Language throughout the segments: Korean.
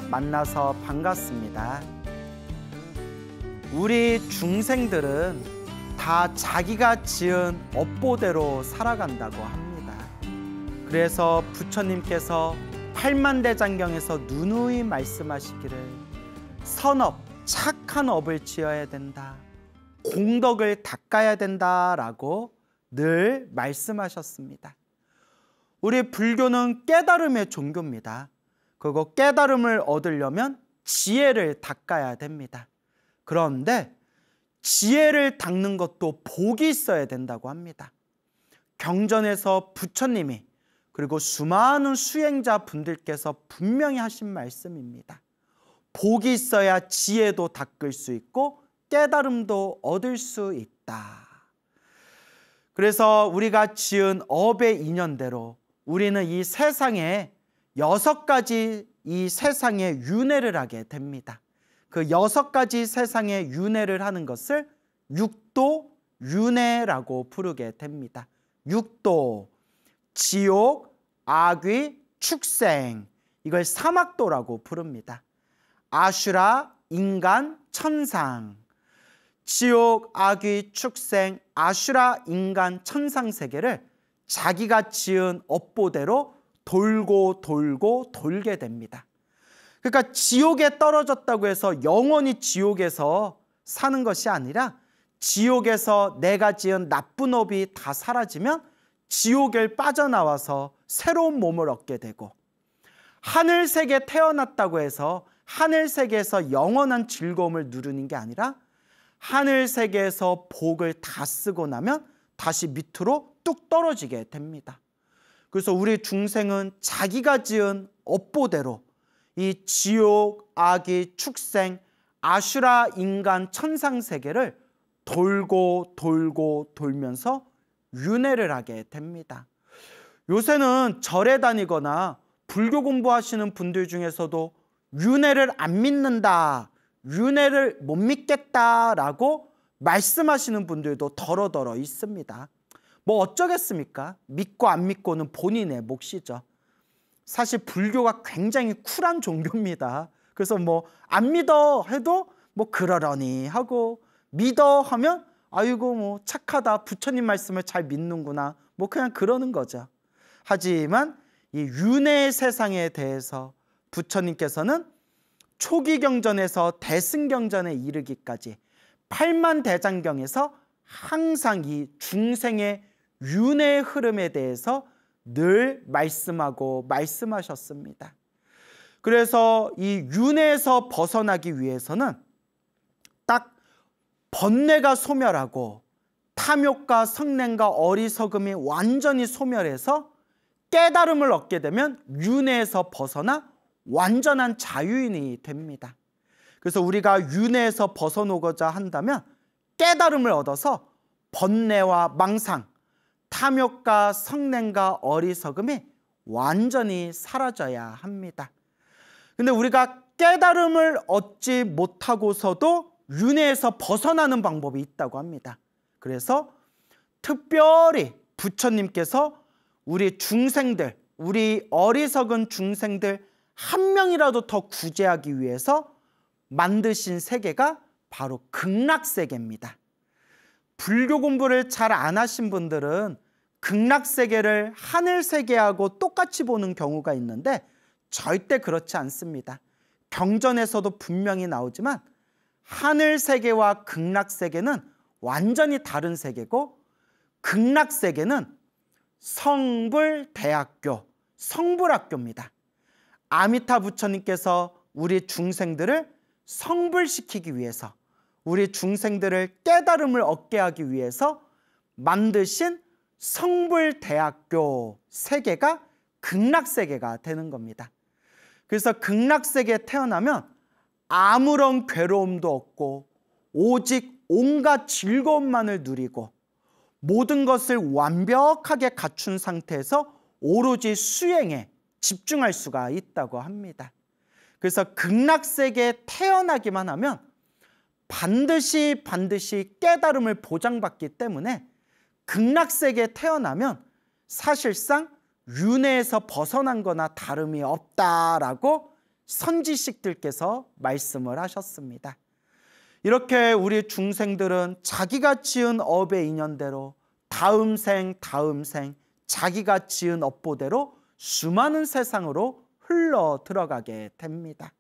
만나서 반갑습니다. 우리 중생들은 다 자기가 지은 업보대로 살아간다고 합니다. 그래서 부처님께서 팔만대장경에서 누누이 말씀하시기를 선업, 착한 업을 지어야 된다, 공덕을 닦아야 된다라고 늘 말씀하셨습니다. 우리 불교는 깨달음의 종교입니다. 그리고 깨달음을 얻으려면 지혜를 닦아야 됩니다. 그런데 지혜를 닦는 것도 복이 있어야 된다고 합니다. 경전에서 부처님이 그리고 수많은 수행자 분들께서 분명히 하신 말씀입니다. 복이 있어야 지혜도 닦을 수 있고 깨달음도 얻을 수 있다. 그래서 우리가 지은 업의 인연대로 우리는 이 세상에 6가지 이 세상에 윤회를 하게 됩니다. 그 6가지 세상에 윤회를 하는 것을 육도 윤회라고 부르게 됩니다. 육도, 지옥, 악귀, 축생, 이걸 사막도라고 부릅니다. 아슈라, 인간, 천상. 지옥, 악귀, 축생, 아슈라, 인간, 천상 세계를 자기가 지은 업보대로 돌고 돌고 돌게 됩니다. 그러니까 지옥에 떨어졌다고 해서 영원히 지옥에서 사는 것이 아니라 지옥에서 내가 지은 나쁜 업이 다 사라지면 지옥을 빠져나와서 새로운 몸을 얻게 되고, 하늘세계에 태어났다고 해서 하늘세계에서 영원한 즐거움을 누리는 게 아니라 하늘세계에서 복을 다 쓰고 나면 다시 밑으로 뚝 떨어지게 됩니다. 그래서 우리 중생은 자기가 지은 업보대로 이 지옥, 악귀, 축생, 아슈라, 인간, 천상 세계를 돌고 돌고 돌면서 윤회를 하게 됩니다. 요새는 절에 다니거나 불교 공부하시는 분들 중에서도 윤회를 안 믿는다, 윤회를 못 믿겠다라고 말씀하시는 분들도 더러더러 있습니다. 뭐 어쩌겠습니까? 믿고 안 믿고는 본인의 몫이죠. 사실 불교가 굉장히 쿨한 종교입니다. 그래서 뭐 안 믿어 해도 뭐 그러려니 하고, 믿어 하면 아이고 뭐 착하다, 부처님 말씀을 잘 믿는구나, 뭐 그냥 그러는 거죠. 하지만 이 윤회의 세상에 대해서 부처님께서는 초기경전에서 대승경전에 이르기까지 팔만대장경에서 항상 이 중생의 윤회의 흐름에 대해서 늘 말씀하고 말씀하셨습니다. 그래서 이 윤회에서 벗어나기 위해서는 딱 번뇌가 소멸하고 탐욕과 성냄과 어리석음이 완전히 소멸해서 깨달음을 얻게 되면 윤회에서 벗어나 완전한 자유인이 됩니다. 그래서 우리가 윤회에서 벗어나고자 한다면 깨달음을 얻어서 번뇌와 망상, 탐욕과 성냄과 어리석음이 완전히 사라져야 합니다. 근데 우리가 깨달음을 얻지 못하고서도 윤회에서 벗어나는 방법이 있다고 합니다. 그래서 특별히 부처님께서 우리 중생들, 우리 어리석은 중생들 한 명이라도 더 구제하기 위해서 만드신 세계가 바로 극락세계입니다. 불교 공부를 잘 안 하신 분들은 극락세계를 하늘세계하고 똑같이 보는 경우가 있는데 절대 그렇지 않습니다. 경전에서도 분명히 나오지만 하늘세계와 극락세계는 완전히 다른 세계고, 극락세계는 성불대학교, 성불학교입니다. 아미타 부처님께서 우리 중생들을 성불시키기 위해서, 우리 중생들을 깨달음을 얻게 하기 위해서 만드신 성불대학교 세계가 극락세계가 되는 겁니다. 그래서 극락세계에 태어나면 아무런 괴로움도 없고 오직 온갖 즐거움만을 누리고 모든 것을 완벽하게 갖춘 상태에서 오로지 수행에 집중할 수가 있다고 합니다. 그래서 극락세계에 태어나기만 하면 반드시 깨달음을 보장받기 때문에 극락세계에 태어나면 사실상 윤회에서 벗어난 거나 다름이 없다라고 선지식들께서 말씀을 하셨습니다. 이렇게 우리 중생들은 자기가 지은 업의 인연대로 다음 생 자기가 지은 업보대로 수많은 세상으로 흘러 들어가게 됩니다.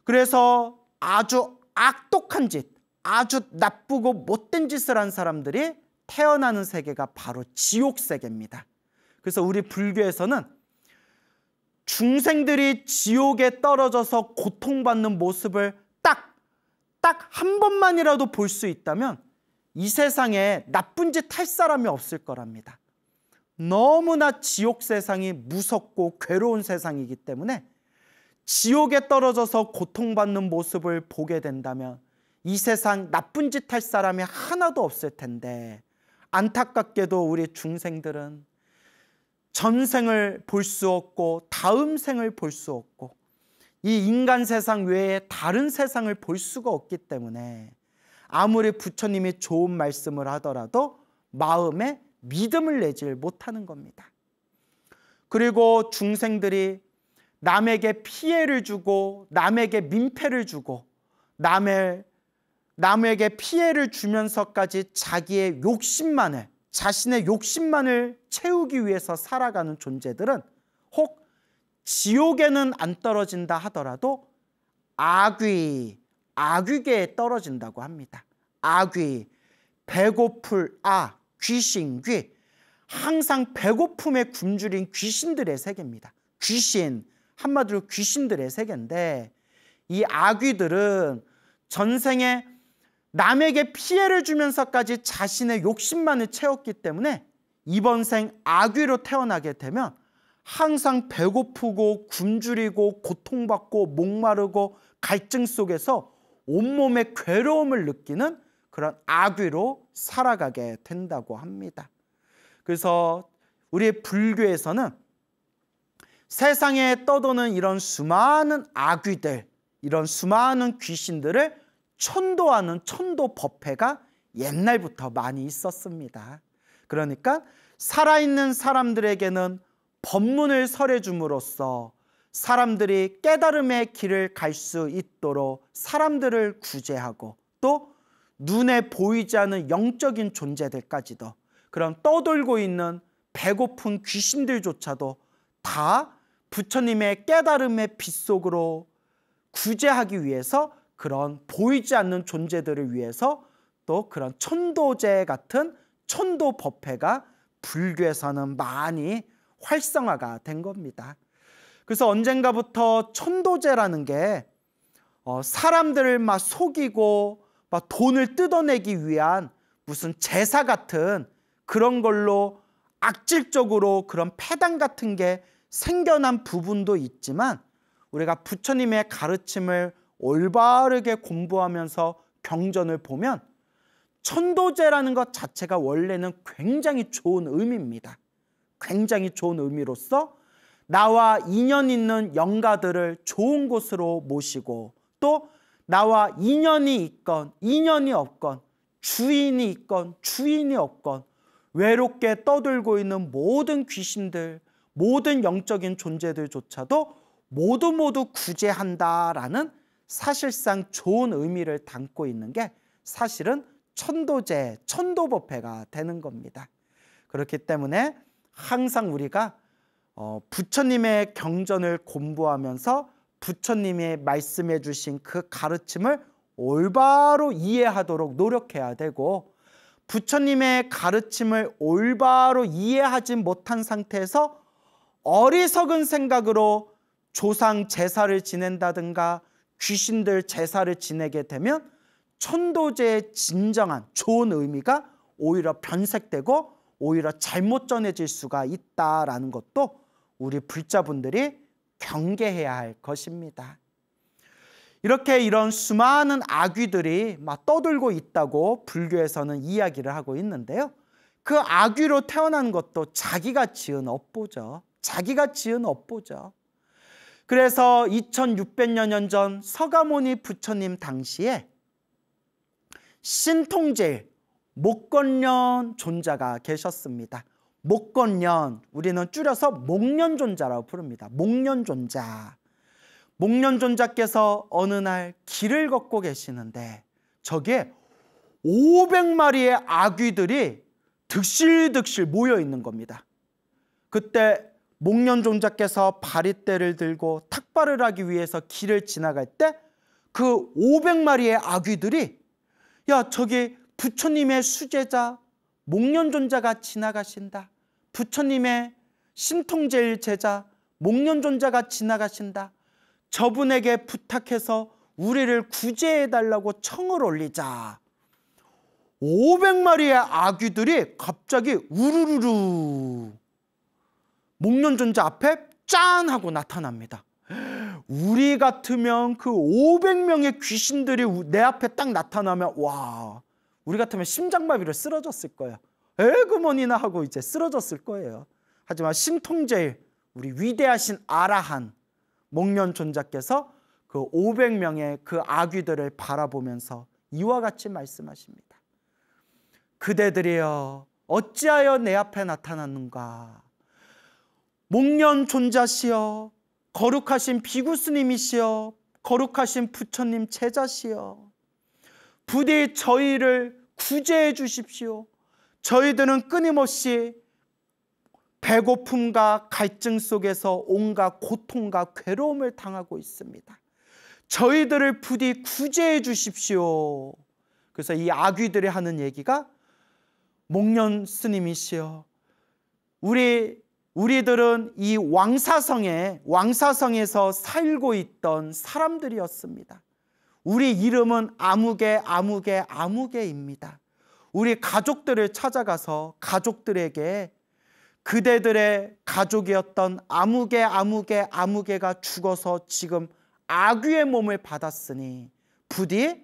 그래서 아주 악독한 짓, 아주 나쁘고 못된 짓을 한 사람들이 태어나는 세계가 바로 지옥 세계입니다. 그래서 우리 불교에서는 중생들이 지옥에 떨어져서 고통받는 모습을 딱 한 번만이라도 볼 수 있다면 이 세상에 나쁜 짓 할 사람이 없을 거랍니다. 너무나 지옥 세상이 무섭고 괴로운 세상이기 때문에 지옥에 떨어져서 고통받는 모습을 보게 된다면 이 세상 나쁜 짓 할 사람이 하나도 없을 텐데, 안타깝게도 우리 중생들은 전생을 볼 수 없고 다음 생을 볼 수 없고 이 인간 세상 외에 다른 세상을 볼 수가 없기 때문에 아무리 부처님이 좋은 말씀을 하더라도 마음에 믿음을 내질 못하는 겁니다. 그리고 중생들이 남에게 피해를 주고 남에게 민폐를 주고 남에게 피해를 주면서까지 자신의 욕심만을 채우기 위해서 살아가는 존재들은 혹 지옥에는 안 떨어진다 하더라도 악귀계에 떨어진다고 합니다. 악귀, 배고플 귀신귀, 항상 배고픔에 굶주린 귀신들의 세계입니다. 귀신, 한마디로 귀신들의 세계인데, 이 악귀들은 전생에 남에게 피해를 주면서까지 자신의 욕심만을 채웠기 때문에 이번 생 악귀로 태어나게 되면 항상 배고프고 굶주리고 고통받고 목마르고 갈증 속에서 온몸에 괴로움을 느끼는 그런 악귀로 살아가게 된다고 합니다. 그래서 우리 불교에서는 세상에 떠도는 이런 수많은 악귀들, 이런 수많은 귀신들을 천도하는 천도법회가 옛날부터 많이 있었습니다. 그러니까 살아있는 사람들에게는 법문을 설해줌으로써 사람들이 깨달음의 길을 갈 수 있도록 사람들을 구제하고, 또 눈에 보이지 않는 영적인 존재들까지도, 그런 떠돌고 있는 배고픈 귀신들조차도 다 부처님의 깨달음의 빛 속으로 구제하기 위해서 그런 보이지 않는 존재들을 위해서 또 그런 천도제 같은 천도법회가 불교에서는 많이 활성화가 된 겁니다. 그래서 언젠가부터 천도제라는 게 사람들을 막 속이고 막 돈을 뜯어내기 위한 무슨 제사 같은 그런 걸로 악질적으로 그런 패당 같은 게 생겨난 부분도 있지만, 우리가 부처님의 가르침을 올바르게 공부하면서 경전을 보면 천도제라는 것 자체가 원래는 굉장히 좋은 의미입니다. 굉장히 좋은 의미로서 나와 인연 있는 영가들을 좋은 곳으로 모시고, 또 나와 인연이 있건 인연이 없건, 주인이 있건 주인이 없건 외롭게 떠들고 있는 모든 귀신들, 모든 영적인 존재들조차도 모두 구제한다라는 사실상 좋은 의미를 담고 있는 게 사실은 천도제, 천도법회가 되는 겁니다. 그렇기 때문에 항상 우리가 부처님의 경전을 공부하면서 부처님이 말씀해 주신 그 가르침을 올바로 이해하도록 노력해야 되고, 부처님의 가르침을 올바로 이해하지 못한 상태에서 어리석은 생각으로 조상 제사를 지낸다든가 귀신들 제사를 지내게 되면 천도제의 진정한 좋은 의미가 오히려 변색되고 오히려 잘못 전해질 수가 있다라는 것도 우리 불자분들이 경계해야 할 것입니다. 이렇게 이런 수많은 악귀들이 막 떠들고 있다고 불교에서는 이야기를 하고 있는데요. 그 악귀로 태어난 것도 자기가 지은 업보죠. 자기가 지은 업보죠. 그래서 2600여 년 전 서가모니 부처님 당시에 신통제일 목건련 존자가 계셨습니다. 목건련, 우리는 줄여서 목련존자라고 부릅니다. 목련존자. 목련존자께서 어느 날 길을 걷고 계시는데 저기에 500마리의 아귀들이 득실득실 모여 있는 겁니다. 그때 목련존자께서 바리떼를 들고 탁발을 하기 위해서 길을 지나갈 때 그 500마리의 아귀들이 야, 저기 부처님의 수제자 목련존자가 지나가신다. 부처님의 신통제일 제자 목련존자가 지나가신다. 저분에게 부탁해서 우리를 구제해달라고 청을 올리자. 500마리의 아귀들이 갑자기 우르르르 목련존자 앞에 짠 하고 나타납니다. 우리 같으면 그 500명의 귀신들이 내 앞에 딱 나타나면 와, 우리 같으면 심장마비로 쓰러졌을 거예요. 에그머니나 하고 이제 쓰러졌을 거예요. 하지만 신통제일 우리 위대하신 아라한 목련존자께서 그 500명의 그 아귀들을 바라보면서 이와 같이 말씀하십니다. 그대들이여 어찌하여 내 앞에 나타났는가? 목련존자시여, 거룩하신 비구스님이시여, 거룩하신 부처님 제자시여, 부디 저희를 구제해 주십시오. 저희들은 끊임없이 배고픔과 갈증 속에서 온갖 고통과 괴로움을 당하고 있습니다. 저희들을 부디 구제해 주십시오. 그래서 이 아귀들이 하는 얘기가 목련 스님이시여, 우리들은 이 왕사성에서 살고 있던 사람들이었습니다. 우리 이름은 아무개입니다. 우리 가족들을 찾아가서 가족들에게 그대들의 가족이었던 아무개가 죽어서 지금 아귀의 몸을 받았으니 부디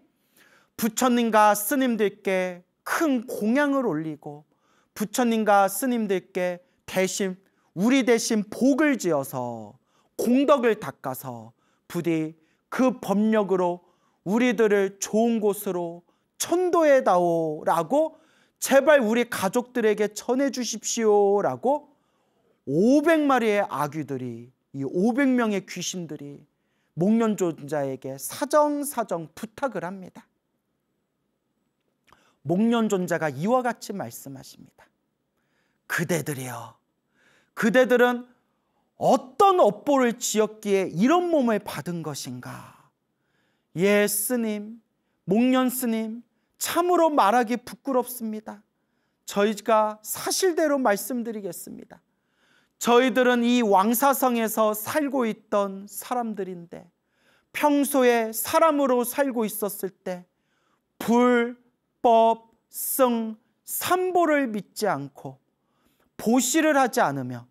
부처님과 스님들께 큰 공양을 올리고 부처님과 스님들께 우리 대신 복을 지어서 공덕을 닦아서 부디 그 법력으로 우리들을 좋은 곳으로 천도해 다오라고 제발 우리 가족들에게 전해 주십시오라고 500마리의 아귀들이, 이 500명의 귀신들이 목련존자에게 사정사정 부탁을 합니다. 목련존자가 이와 같이 말씀하십니다. 그대들이여, 그대들은 어떤 업보를 지었기에 이런 몸을 받은 것인가? 예, 스님, 목련 스님, 참으로 말하기 부끄럽습니다. 저희가 사실대로 말씀드리겠습니다. 저희들은 이 왕사성에서 살고 있던 사람들인데 평소에 사람으로 살고 있었을 때 불법, 승, 삼보를 믿지 않고 보시를 하지 않으며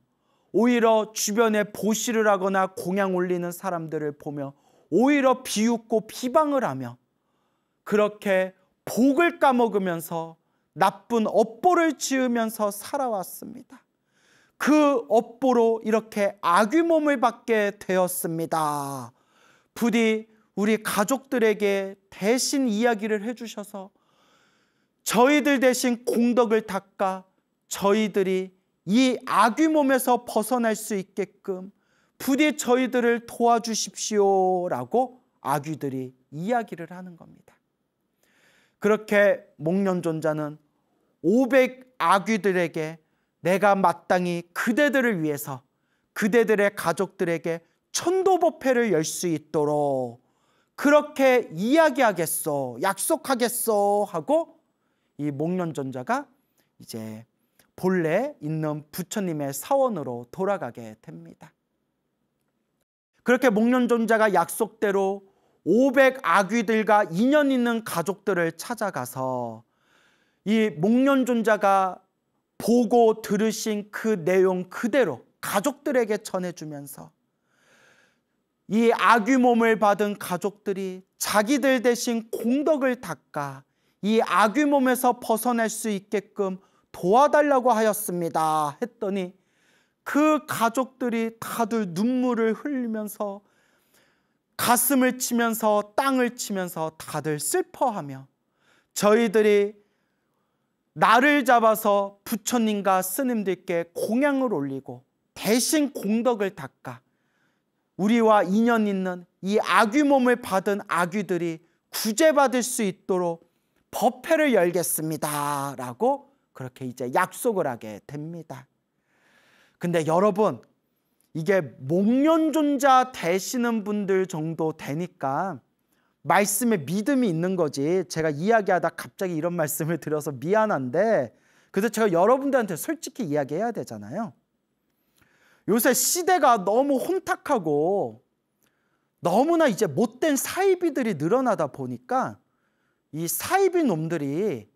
오히려 주변에 보시를 하거나 공양 올리는 사람들을 보며 오히려 비웃고 비방을 하며 그렇게 복을 까먹으면서 나쁜 업보를 지으면서 살아왔습니다. 그 업보로 이렇게 아귀 몸을 받게 되었습니다. 부디 우리 가족들에게 대신 이야기를 해주셔서 저희들 대신 공덕을 닦아 저희들이 이 아귀 몸에서 벗어날 수 있게끔 부디 저희들을 도와주십시오라고 아귀들이 이야기를 하는 겁니다. 그렇게 목련존자는 500 아귀들에게 내가 마땅히 그대들을 위해서 그대들의 가족들에게 천도법회를 열 수 있도록 그렇게 이야기하겠소, 약속하겠소 하고 이 목련존자가 이제 본래 있는 부처님의 사원으로 돌아가게 됩니다. 그렇게 목련존자가 약속대로 500 아귀들과 인연 있는 가족들을 찾아가서 이 목련존자가 보고 들으신 그 내용 그대로 가족들에게 전해주면서 이 아귀 몸을 받은 가족들이 자기들 대신 공덕을 닦아 이 아귀 몸에서 벗어날 수 있게끔 도와달라고 하였습니다 했더니 그 가족들이 다들 눈물을 흘리면서 가슴을 치면서 땅을 치면서 다들 슬퍼하며 저희들이 나를 잡아서 부처님과 스님들께 공양을 올리고 대신 공덕을 닦아 우리와 인연 있는 이 아귀 몸을 받은 아귀들이 구제받을 수 있도록 법회를 열겠습니다 라고 그렇게 이제 약속을 하게 됩니다. 근데 여러분, 이게 목련존자 되시는 분들 정도 되니까 말씀에 믿음이 있는 거지, 제가 이야기하다 갑자기 이런 말씀을 드려서 미안한데, 그래도 제가 여러분들한테 솔직히 이야기해야 되잖아요. 요새 시대가 너무 혼탁하고 너무나 이제 못된 사이비들이 늘어나다 보니까 이 사이비 놈들이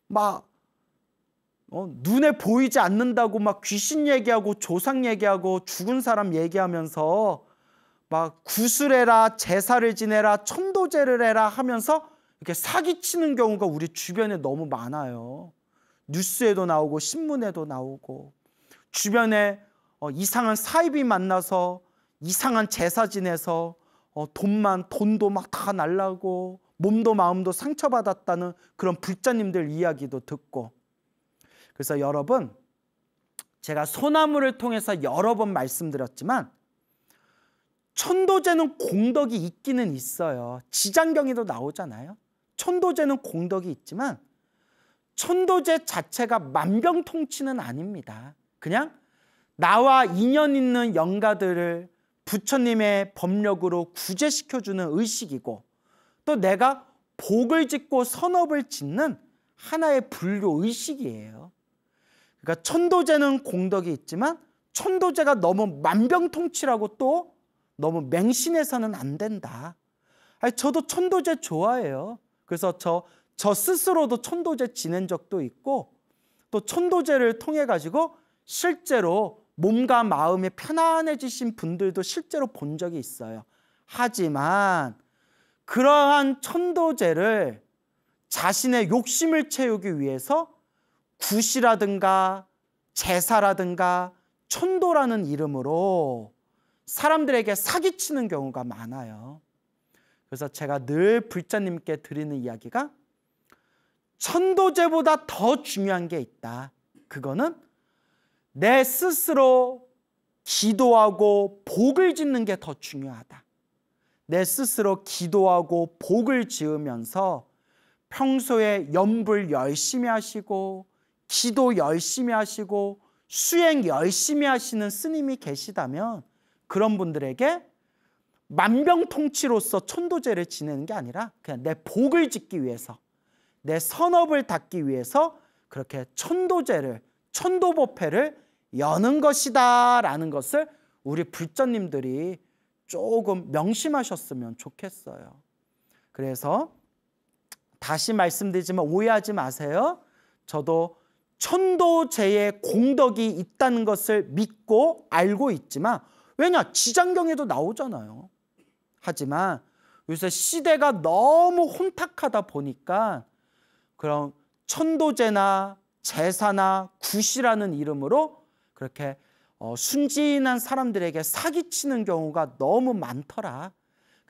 막 눈에 보이지 않는다고 막 귀신 얘기하고 조상 얘기하고 죽은 사람 얘기하면서 막 구슬해라, 제사를 지내라, 천도제를 해라 하면서 이렇게 사기치는 경우가 우리 주변에 너무 많아요. 뉴스에도 나오고 신문에도 나오고, 주변에 이상한 사이비 만나서 이상한 제사 지내서 돈도 막 다 날라고 몸도 마음도 상처받았다는 그런 불자님들 이야기도 듣고. 그래서 여러분, 제가 소나무를 통해서 여러 번 말씀드렸지만 천도제는 공덕이 있기는 있어요. 지장경에도 나오잖아요. 천도제는 공덕이 있지만 천도제 자체가 만병통치는 아닙니다. 그냥 나와 인연 있는 영가들을 부처님의 법력으로 구제시켜주는 의식이고, 또 내가 복을 짓고 선업을 짓는 하나의 불교 의식이에요. 그러니까 천도제는 공덕이 있지만 천도제가 너무 만병통치라고 또 너무 맹신해서는 안 된다. 저도 천도제 좋아해요. 그래서 저 스스로도 천도제 지낸 적도 있고, 또 천도제를 통해 가지고 실제로 몸과 마음이 편안해지신 분들도 실제로 본 적이 있어요. 하지만 그러한 천도제를 자신의 욕심을 채우기 위해서 굿이라든가 제사라든가 천도라는 이름으로 사람들에게 사기치는 경우가 많아요. 그래서 제가 늘 불자님께 드리는 이야기가, 천도제보다 더 중요한 게 있다. 그거는 내 스스로 기도하고 복을 짓는 게 더 중요하다. 내 스스로 기도하고 복을 지으면서 평소에 염불 열심히 하시고 기도 열심히 하시고 수행 열심히 하시는 스님이 계시다면, 그런 분들에게 만병통치로서 천도제를 지내는 게 아니라 그냥 내 복을 짓기 위해서, 내 선업을 닦기 위해서 그렇게 천도제를, 천도법회를 여는 것이다 라는 것을 우리 불자님들이 조금 명심하셨으면 좋겠어요. 그래서 다시 말씀드리지만 오해하지 마세요. 저도 천도제의 공덕이 있다는 것을 믿고 알고 있지만, 왜냐? 지장경에도 나오잖아요. 하지만 요새 시대가 너무 혼탁하다 보니까 그런 천도제나 제사나 굿이라는 이름으로 그렇게 순진한 사람들에게 사기치는 경우가 너무 많더라.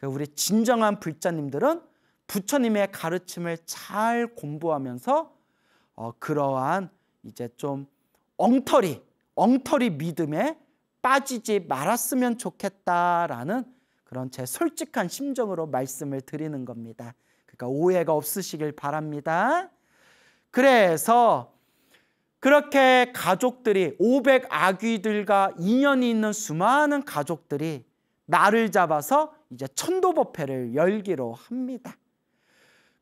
우리 진정한 불자님들은 부처님의 가르침을 잘 공부하면서 그러한 이제 좀 엉터리 믿음에 빠지지 말았으면 좋겠다라는 그런 제 솔직한 심정으로 말씀을 드리는 겁니다. 그러니까 오해가 없으시길 바랍니다. 그래서 그렇게 가족들이 500아귀들과 인연이 있는 수많은 가족들이 날을 잡아서 이제 천도법회를 열기로 합니다.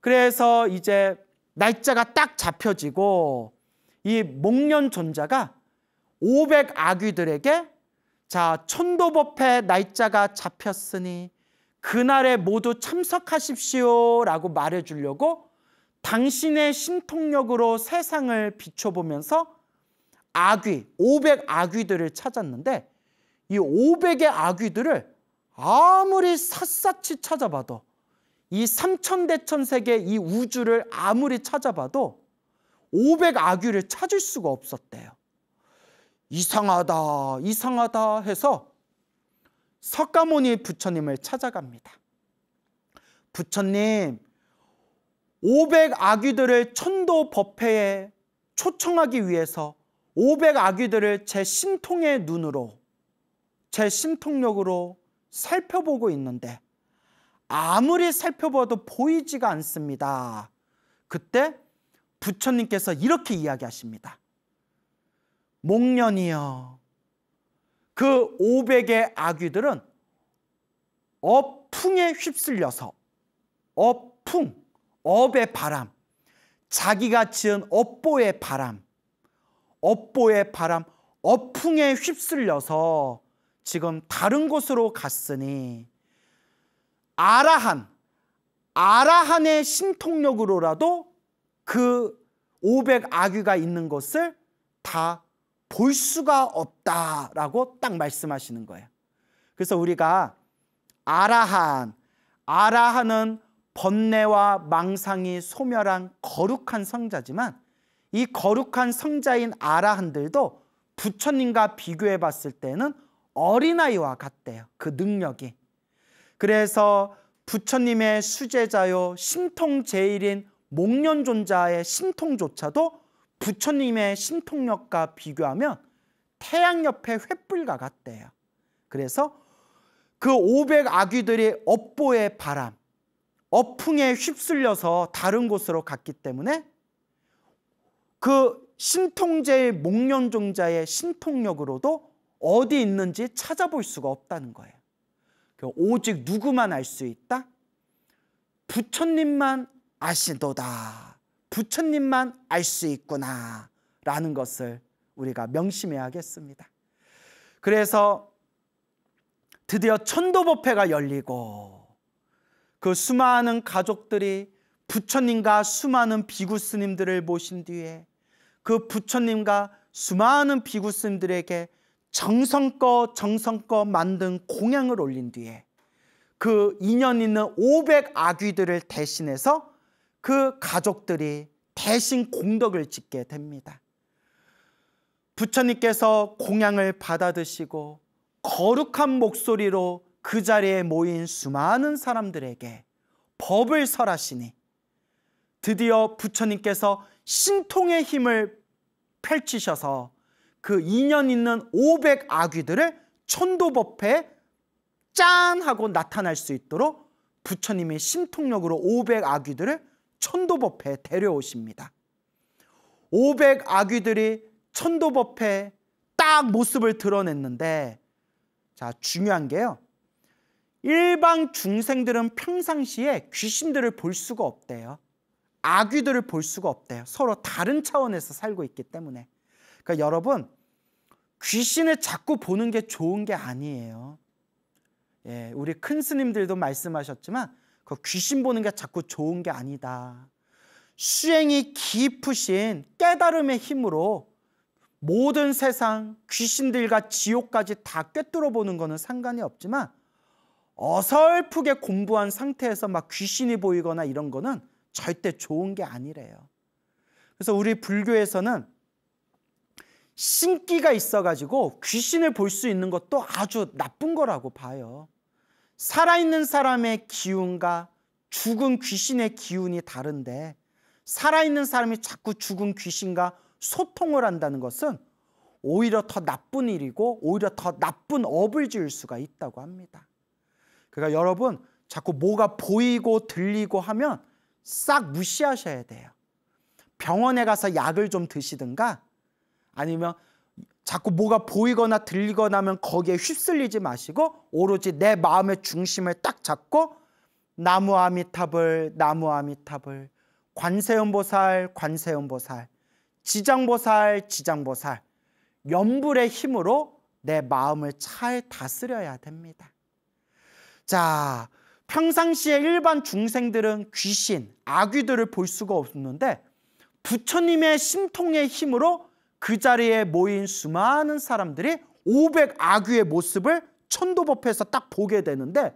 그래서 이제 날짜가 딱 잡혀지고 이 목련존자가 500아귀들에게, 자, 천도법회 날짜가 잡혔으니 그날에 모두 참석하십시오 라고 말해주려고 당신의 신통력으로 세상을 비춰보면서 500아귀들을 찾았는데, 이 500의 아귀들을 아무리 샅샅이 찾아봐도, 이 삼천대천세계 이 우주를 아무리 찾아봐도 500아귀를 찾을 수가 없었대요. 이상하다 해서 석가모니 부처님을 찾아갑니다. 부처님, 500아귀들을 천도법회에 초청하기 위해서 500아귀들을 제 신통의 눈으로 제 신통력으로 살펴보고 있는데 아무리 살펴봐도 보이지가 않습니다. 그때 부처님께서 이렇게 이야기하십니다. 목련이여, 그 500의 아귀들은 어풍에 휩쓸려서, 어풍, 업의 바람, 자기가 지은 업보의 바람, 업보의 바람, 어풍에 휩쓸려서 지금 다른 곳으로 갔으니 아라한의 신통력으로라도 그 500 아귀가 있는 것을 다 볼 수가 없다라고 딱 말씀하시는 거예요. 그래서 우리가 아라한은 번뇌와 망상이 소멸한 거룩한 성자지만 이 거룩한 성자인 아라한들도 부처님과 비교해 봤을 때는 어린아이와 같대요. 그 능력이. 그래서 부처님의 수제자요 신통제일인 목련존자의 신통조차도 부처님의 신통력과 비교하면 태양 옆에 횃불과 같대요. 그래서 그 500 아귀들이 업보의 바람, 어풍에 휩쓸려서 다른 곳으로 갔기 때문에 그 신통제의 목련존자의 신통력으로도 어디 있는지 찾아볼 수가 없다는 거예요. 오직 누구만 알 수 있다? 부처님만 아시도다. 부처님만 알 수 있구나 라는 것을 우리가 명심해야겠습니다. 그래서 드디어 천도법회가 열리고 그 수많은 가족들이 부처님과 수많은 비구 스님들을 모신 뒤에 그 부처님과 수많은 비구 스님들에게 정성껏 만든 공양을 올린 뒤에 그 인연 있는 500 아귀들을 대신해서 그 가족들이 대신 공덕을 짓게 됩니다. 부처님께서 공양을 받아 드시고 거룩한 목소리로 그 자리에 모인 수많은 사람들에게 법을 설하시니 드디어 부처님께서 신통의 힘을 펼치셔서 그 인연 있는 500 아귀들을 천도법회에 짠 하고 나타날 수 있도록 부처님의 신통력으로 500 아귀들을 천도법회에 데려오십니다. 500 아귀들이 천도법회에 딱 모습을 드러냈는데, 자, 중요한 게요, 일반 중생들은 평상시에 귀신들을 볼 수가 없대요. 아귀들을 볼 수가 없대요. 서로 다른 차원에서 살고 있기 때문에. 그러니까 여러분, 귀신을 자꾸 보는 게 좋은 게 아니에요. 예, 우리 큰 스님들도 말씀하셨지만 그 귀신 보는 게 자꾸 좋은 게 아니다. 수행이 깊으신 깨달음의 힘으로 모든 세상 귀신들과 지옥까지 다 꿰뚫어 보는 거는 상관이 없지만 어설프게 공부한 상태에서 막 귀신이 보이거나 이런 거는 절대 좋은 게 아니래요. 그래서 우리 불교에서는 신기가 있어가지고 귀신을 볼 수 있는 것도 아주 나쁜 거라고 봐요. 살아있는 사람의 기운과 죽은 귀신의 기운이 다른데 살아있는 사람이 자꾸 죽은 귀신과 소통을 한다는 것은 오히려 더 나쁜 일이고 오히려 더 나쁜 업을 지을 수가 있다고 합니다. 그러니까 여러분, 자꾸 뭐가 보이고 들리고 하면 싹 무시하셔야 돼요. 병원에 가서 약을 좀 드시든가 아니면 자꾸 뭐가 보이거나 들리거나 하면 거기에 휩쓸리지 마시고 오로지 내 마음의 중심을 딱 잡고 나무 아미타불, 나무 아미타불, 관세음보살, 관세음보살, 지장보살, 지장보살, 연불의 힘으로 내 마음을 잘 다스려야 됩니다. 자, 평상시에 일반 중생들은 귀신, 아귀들을 볼 수가 없는데 부처님의 신통의 힘으로 그 자리에 모인 수많은 사람들이 500 아귀의 모습을 천도법회에서 딱 보게 되는데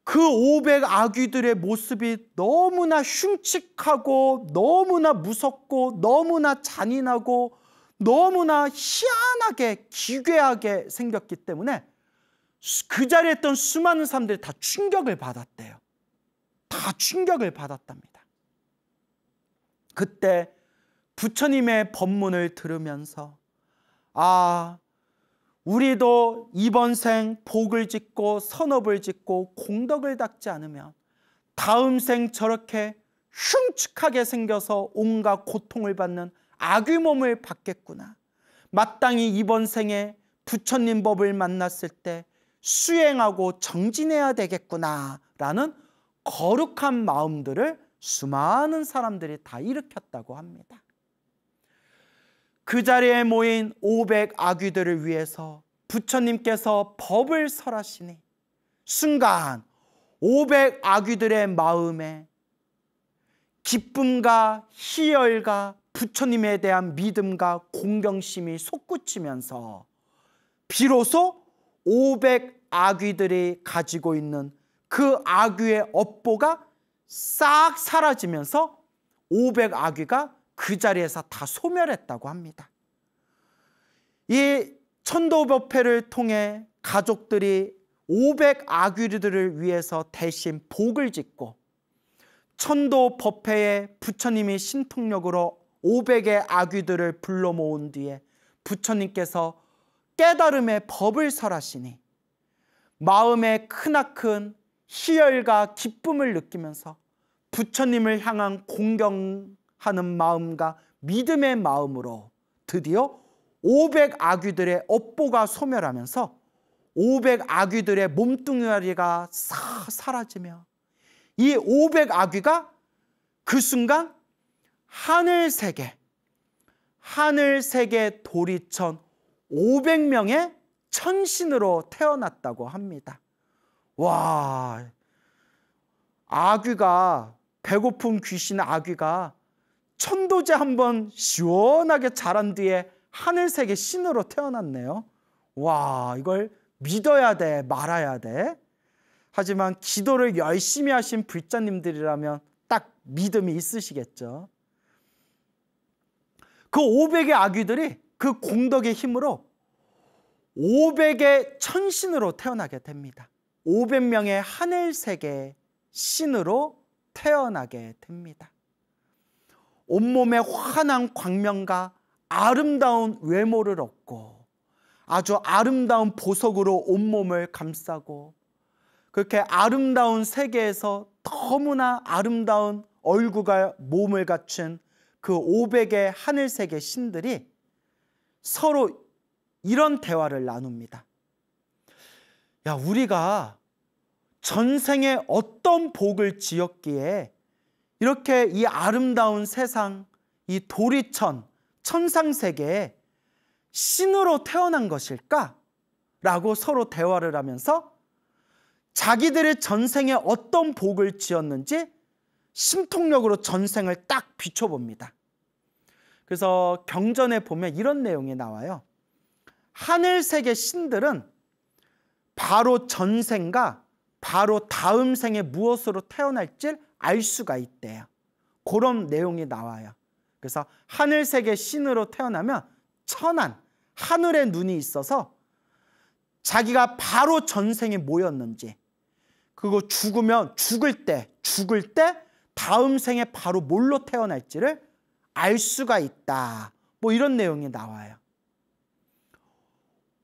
그 500 아귀들의 모습이 너무나 흉측하고 너무나 무섭고 너무나 잔인하고 너무나 희한하게 기괴하게 생겼기 때문에 그 자리에 있던 수많은 사람들이 다 충격을 받았대요. 다 충격을 받았답니다. 그때 부처님의 법문을 들으면서 아, 우리도 이번 생 복을 짓고 선업을 짓고 공덕을 닦지 않으면 다음 생 저렇게 흉측하게 생겨서 온갖 고통을 받는 악귀 몸을 받겠구나. 마땅히 이번 생에 부처님 법을 만났을 때 수행하고 정진해야 되겠구나 라는 거룩한 마음들을 수많은 사람들이 다 일으켰다고 합니다. 그 자리에 모인 500 아귀들을 위해서 부처님께서 법을 설하시니 순간 500 아귀들의 마음에 기쁨과 희열과 부처님에 대한 믿음과 공경심이 솟구치면서 비로소 500 아귀들이 가지고 있는 그 아귀의 업보가 싹 사라지면서 500 아귀가 그 자리에서 다 소멸했다고 합니다. 이 천도법회를 통해 가족들이 500 아귀들을 위해서 대신 복을 짓고 천도법회에 부처님이 신통력으로 500의 아귀들을 불러 모은 뒤에 부처님께서 깨달음의 법을 설하시니 마음에 크나큰 희열과 기쁨을 느끼면서 부처님을 향한 공경하는 마음과 믿음의 마음으로 드디어 500 아귀들의 업보가 소멸하면서 500 아귀들의 몸뚱아리가 사라지며 이 500 아귀가 그 순간 하늘세계 도리천 500명의 천신으로 태어났다고 합니다. 와, 아귀가, 배고픈 귀신 아귀가 천도제 한번 시원하게 자란 뒤에 하늘세계 신으로 태어났네요. 와, 이걸 믿어야 돼, 말아야 돼. 하지만 기도를 열심히 하신 불자님들이라면 딱 믿음이 있으시겠죠. 그 500의 아귀들이 그 공덕의 힘으로 500의 천신으로 태어나게 됩니다. 500명의 하늘세계 신으로 태어나게 됩니다. 온몸에 환한 광명과 아름다운 외모를 얻고 아주 아름다운 보석으로 온몸을 감싸고 그렇게 아름다운 세계에서 너무나 아름다운 얼굴과 몸을 갖춘 그 500의 하늘세계 신들이 서로 이런 대화를 나눕니다. 야, 우리가 전생에 어떤 복을 지었기에 이렇게 이 아름다운 세상, 이 도리천, 천상세계에 신으로 태어난 것일까? 라고 서로 대화를 하면서 자기들의 전생에 어떤 복을 지었는지 신통력으로 전생을 딱 비춰봅니다. 그래서 경전에 보면 이런 내용이 나와요. 하늘세계 신들은 바로 전생과 바로 다음 생에 무엇으로 태어날지 알 수가 있대요. 그런 내용이 나와요. 그래서 하늘세계 신으로 태어나면 천한, 하늘의 눈이 있어서 자기가 바로 전생에 뭐였는지, 그리고 죽으면 죽을 때 다음 생에 바로 뭘로 태어날지를 알 수가 있다. 뭐 이런 내용이 나와요.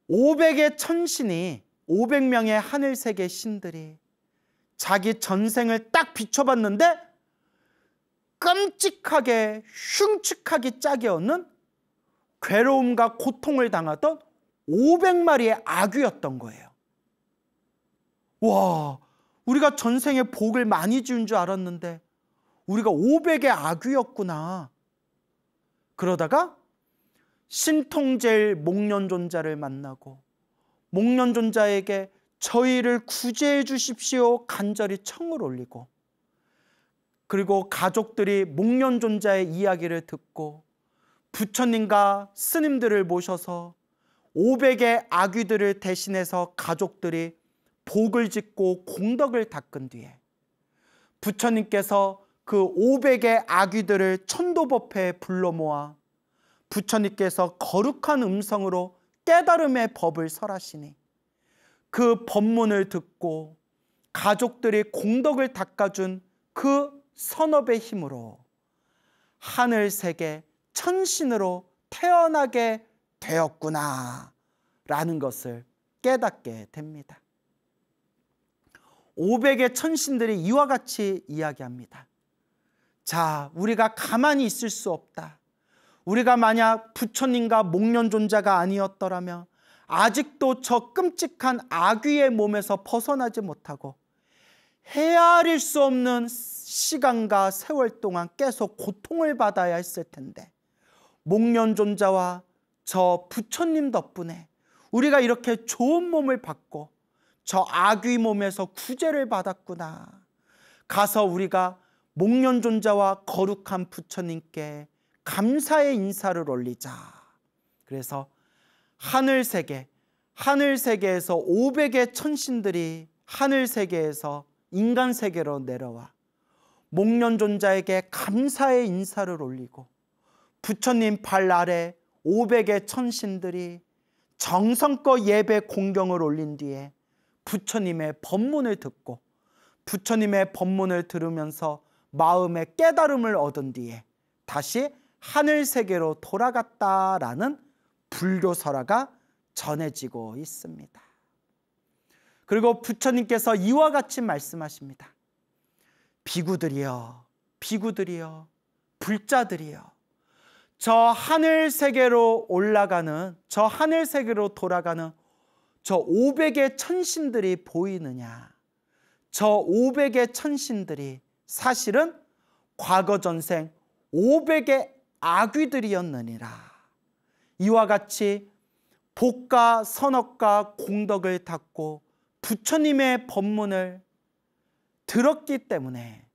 500의 천신이 500명의 하늘세계 신들이 자기 전생을 딱 비춰봤는데 끔찍하게 흉측하기 짝이 없는 괴로움과 고통을 당하던 500마리의 아귀였던 거예요. 와, 우리가 전생에 복을 많이 지은 줄 알았는데 우리가 500의 아귀였구나. 그러다가 신통제일 목련존자를 만나고 목련존자에게 저희를 구제해 주십시오 간절히 청을 올리고, 그리고 가족들이 목련존자의 이야기를 듣고 부처님과 스님들을 모셔서 500의 아귀들을 대신해서 가족들이 복을 짓고 공덕을 닦은 뒤에 부처님께서 그 500의 아귀들을 천도법회에 불러 모아 부처님께서 거룩한 음성으로 깨달음의 법을 설하시니 그 법문을 듣고 가족들이 공덕을 닦아준 그 선업의 힘으로 하늘세계 천신으로 태어나게 되었구나 라는 것을 깨닫게 됩니다. 500의 천신들이 이와 같이 이야기합니다. 자, 우리가 가만히 있을 수 없다. 우리가 만약 부처님과 목련존자가 아니었더라면 아직도 저 끔찍한 아귀의 몸에서 벗어나지 못하고 헤아릴 수 없는 시간과 세월 동안 계속 고통을 받아야 했을 텐데, 목련존자와 저 부처님 덕분에 우리가 이렇게 좋은 몸을 받고 저 아귀 몸에서 구제를 받았구나. 가서 우리가 목련존자와 거룩한 부처님께 감사의 인사를 올리자. 그래서 하늘세계에서 500의 천신들이 하늘세계에서 인간세계로 내려와 목련존자에게 감사의 인사를 올리고, 부처님 발 아래 500의 천신들이 정성껏 예배 공경을 올린 뒤에 부처님의 법문을 듣고, 부처님의 법문을 들으면서 마음의 깨달음을 얻은 뒤에 다시 하늘세계로 돌아갔다라는 불교설화가 전해지고 있습니다. 그리고 부처님께서 이와 같이 말씀하십니다. 비구들이여, 비구들이여, 불자들이여, 저 하늘세계로 올라가는, 저 하늘세계로 돌아가는 저 500의 천신들이 보이느냐? 저 500의 천신들이 사실은 과거 전생 500의 아귀들이었느니라. 이와 같이 복과 선업과 공덕을 닦고 부처님의 법문을 들었기 때문에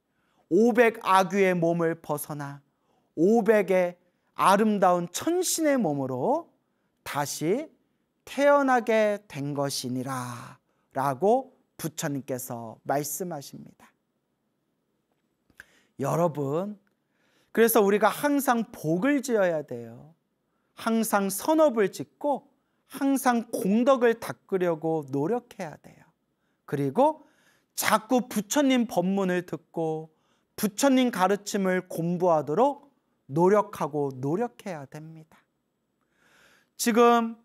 500 아귀의 몸을 벗어나 500의 아름다운 천신의 몸으로 다시 태어나게 된 것이니라 라고 부처님께서 말씀하십니다. 여러분, 그래서 우리가 항상 복을 지어야 돼요. 항상 선업을 짓고 항상 공덕을 닦으려고 노력해야 돼요. 그리고 자꾸 부처님 법문을 듣고 부처님 가르침을 공부하도록 노력해야 됩니다. 지금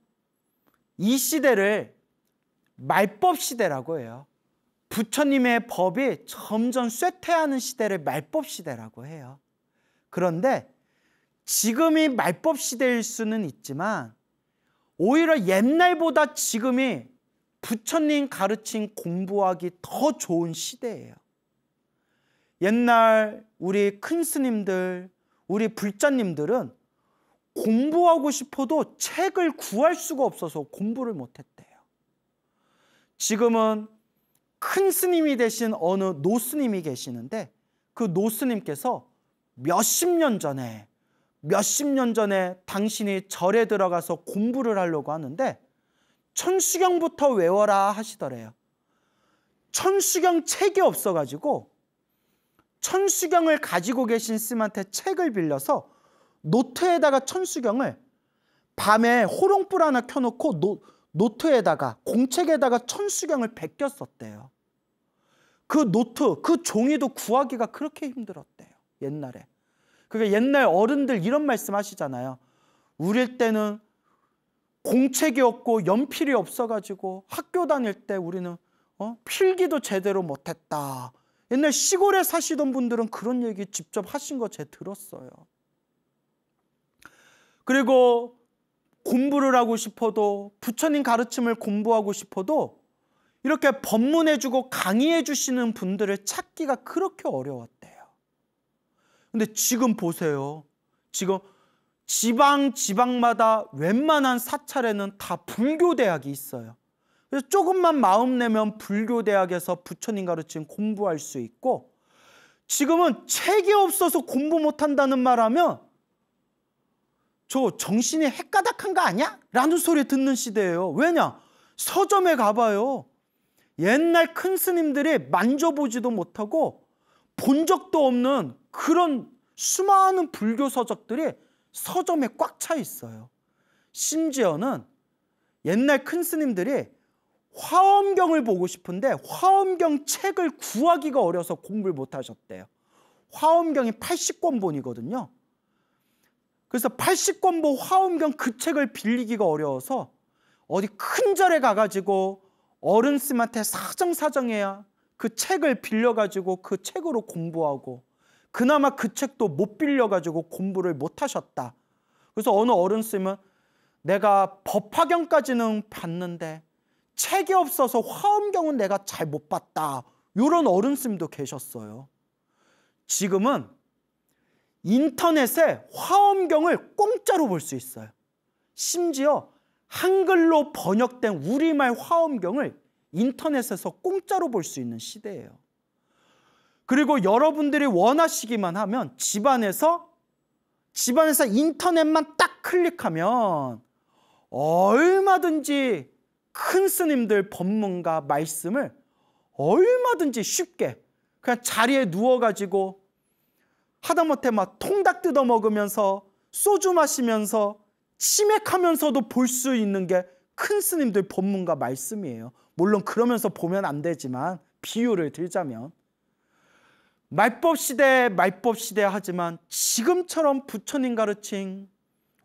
이 시대를 말법 시대라고 해요. 부처님의 법이 점점 쇠퇴하는 시대를 말법 시대라고 해요. 그런데 지금이 말법 시대일 수는 있지만 오히려 옛날보다 지금이 부처님 가르침 공부하기 더 좋은 시대예요. 옛날 우리 큰 스님들, 우리 불자님들은 공부하고 싶어도 책을 구할 수가 없어서 공부를 못했대요. 지금은 큰 스님이 되신 어느 노스님이 계시는데, 그 노스님께서 몇십 년 전에 당신이 절에 들어가서 공부를 하려고 하는데 천수경부터 외워라 하시더래요. 천수경 책이 없어가지고 천수경을 가지고 계신 스님한테 책을 빌려서 노트에다가 천수경을 밤에 호롱불 하나 켜놓고 노트에다가, 공책에다가 천수경을 베껴 썼대요. 그 노트, 그 종이도 구하기가 그렇게 힘들었대요, 옛날에. 그러니까 옛날 어른들 이런 말씀 하시잖아요. 우리 때는 공책이 없고 연필이 없어가지고 학교 다닐 때 우리는 필기도 제대로 못했다. 옛날 시골에 사시던 분들은 그런 얘기 직접 하신 거 제가 들었어요. 그리고 공부를 하고 싶어도, 부처님 가르침을 공부하고 싶어도 이렇게 법문해주고 강의해 주시는 분들을 찾기가 그렇게 어려웠대요. 근데 지금 보세요. 지금 지방마다 웬만한 사찰에는 다 불교대학이 있어요. 그래서 조금만 마음 내면 불교대학에서 부처님 가르침 공부할 수 있고, 지금은 책이 없어서 공부 못한다는 말하면 저 정신이 헷가닥한 거 아니야? 라는 소리 듣는 시대예요. 왜냐? 서점에 가봐요. 옛날 큰 스님들이 만져보지도 못하고 본 적도 없는 그런 수많은 불교 서적들이 서점에 꽉 차 있어요. 심지어는 옛날 큰 스님들이 화엄경을 보고 싶은데 화엄경 책을 구하기가 어려서 공부를 못 하셨대요. 화엄경이 80권본이거든요. 그래서 80권본 화엄경 그 책을 빌리기가 어려워서 어디 큰 절에 가가지고 어른스님한테 사정사정해야 그 책을 빌려가지고 그 책으로 공부하고, 그나마 그 책도 못 빌려가지고 공부를 못 하셨다. 그래서 어느 어른스님은 내가 법화경까지는 봤는데 책이 없어서 화엄경은 내가 잘 못 봤다. 이런 어른스님도 계셨어요. 지금은 인터넷에 화엄경을 공짜로 볼 수 있어요. 심지어 한글로 번역된 우리말 화엄경을 인터넷에서 공짜로 볼 수 있는 시대예요. 그리고 여러분들이 원하시기만 하면 집안에서 인터넷만 딱 클릭하면 얼마든지 큰 스님들 법문과 말씀을 얼마든지 쉽게 그냥 자리에 누워가지고 하다못해 막 통닭 뜯어 먹으면서 소주 마시면서 치맥하면서도 볼 수 있는 게 큰 스님들 법문과 말씀이에요. 물론 그러면서 보면 안 되지만 비유를 들자면 말법 시대 하지만 지금처럼 부처님 가르친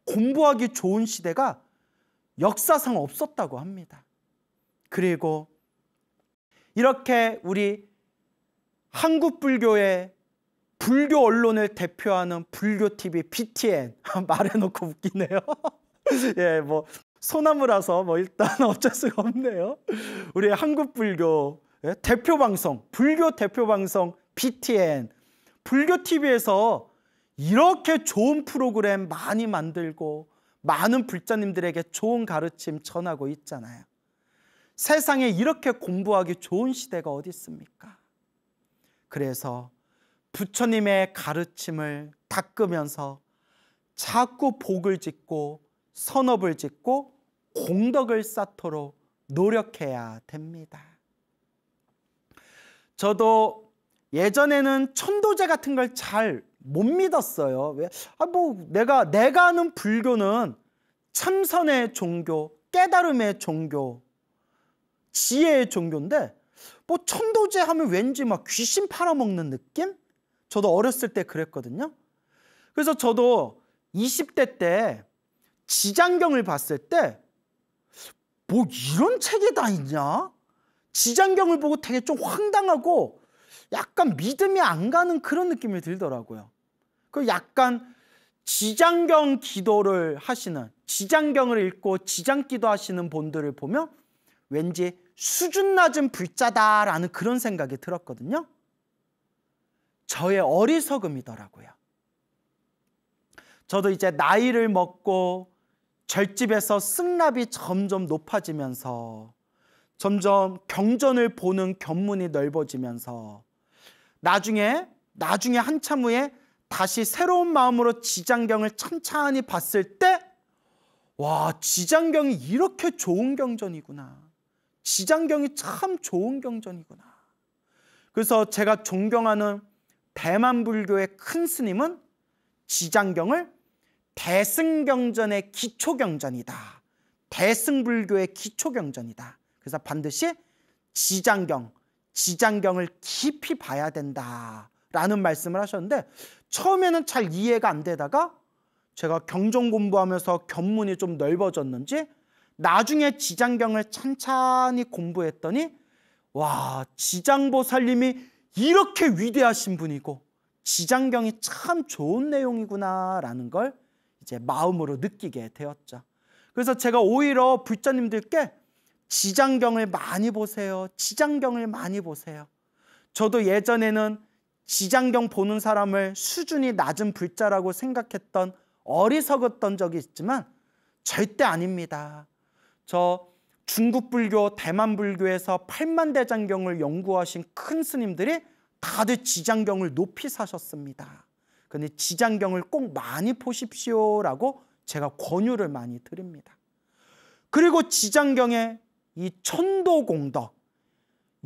공부하기 좋은 시대가 역사상 없었다고 합니다. 그리고 이렇게 우리 한국 불교의 불교 언론을 대표하는 불교TV BTN 말해놓고 웃기네요. 예, 뭐 소나무라서 뭐 일단 어쩔 수가 없네요. 우리 한국 불교 대표 방송, 불교 대표 방송 BTN 불교TV에서 이렇게 좋은 프로그램 많이 만들고 많은 불자님들에게 좋은 가르침 전하고 있잖아요. 세상에 이렇게 공부하기 좋은 시대가 어디 있습니까? 그래서 부처님의 가르침을 닦으면서 자꾸 복을 짓고 선업을 짓고 공덕을 쌓도록 노력해야 됩니다. 저도 예전에는 천도제 같은 걸 잘 못 믿었어요. 왜? 내가 아는 불교는 참선의 종교, 깨달음의 종교, 지혜의 종교인데 뭐 천도제 하면 왠지 막 귀신 팔아먹는 느낌? 저도 어렸을 때 그랬거든요. 그래서 저도 20대 때 지장경을 봤을 때 뭐 이런 책이 다 있냐? 지장경을 보고 되게 좀 황당하고 약간 믿음이 안 가는 그런 느낌이 들더라고요. 그 약간 지장경 기도를 하시는, 지장경을 읽고 지장기도 하시는 분들을 보면 왠지 수준 낮은 불자다라는 그런 생각이 들었거든요. 저의 어리석음이더라고요. 저도 이제 나이를 먹고 절집에서 승납이 점점 높아지면서 점점 경전을 보는 견문이 넓어지면서 나중에 한참 후에 다시 새로운 마음으로 지장경을 찬찬히 봤을 때 와, 지장경이 이렇게 좋은 경전이구나. 지장경이 참 좋은 경전이구나. 그래서 제가 존경하는 대만불교의 큰 스님은 지장경을 대승경전의 기초경전이다. 대승불교의 기초경전이다. 그래서 반드시 지장경을 깊이 봐야 된다라는 말씀을 하셨는데 처음에는 잘 이해가 안 되다가 제가 경전 공부하면서 견문이 좀 넓어졌는지 나중에 지장경을 찬찬히 공부했더니 와, 지장보살님이 이렇게 위대하신 분이고 지장경이 참 좋은 내용이구나라는 걸 이제 마음으로 느끼게 되었죠. 그래서 제가 오히려 불자님들께 지장경을 많이 보세요. 지장경을 많이 보세요. 저도 예전에는 지장경 보는 사람을 수준이 낮은 불자라고 생각했던 어리석었던 적이 있지만 절대 아닙니다. 저 중국 불교, 대만 불교에서 8만대장경을 연구하신 큰 스님들이 다들 지장경을 높이 사셨습니다. 근데 지장경을 꼭 많이 보십시오라고 제가 권유를 많이 드립니다. 그리고 지장경의 이 천도 공덕,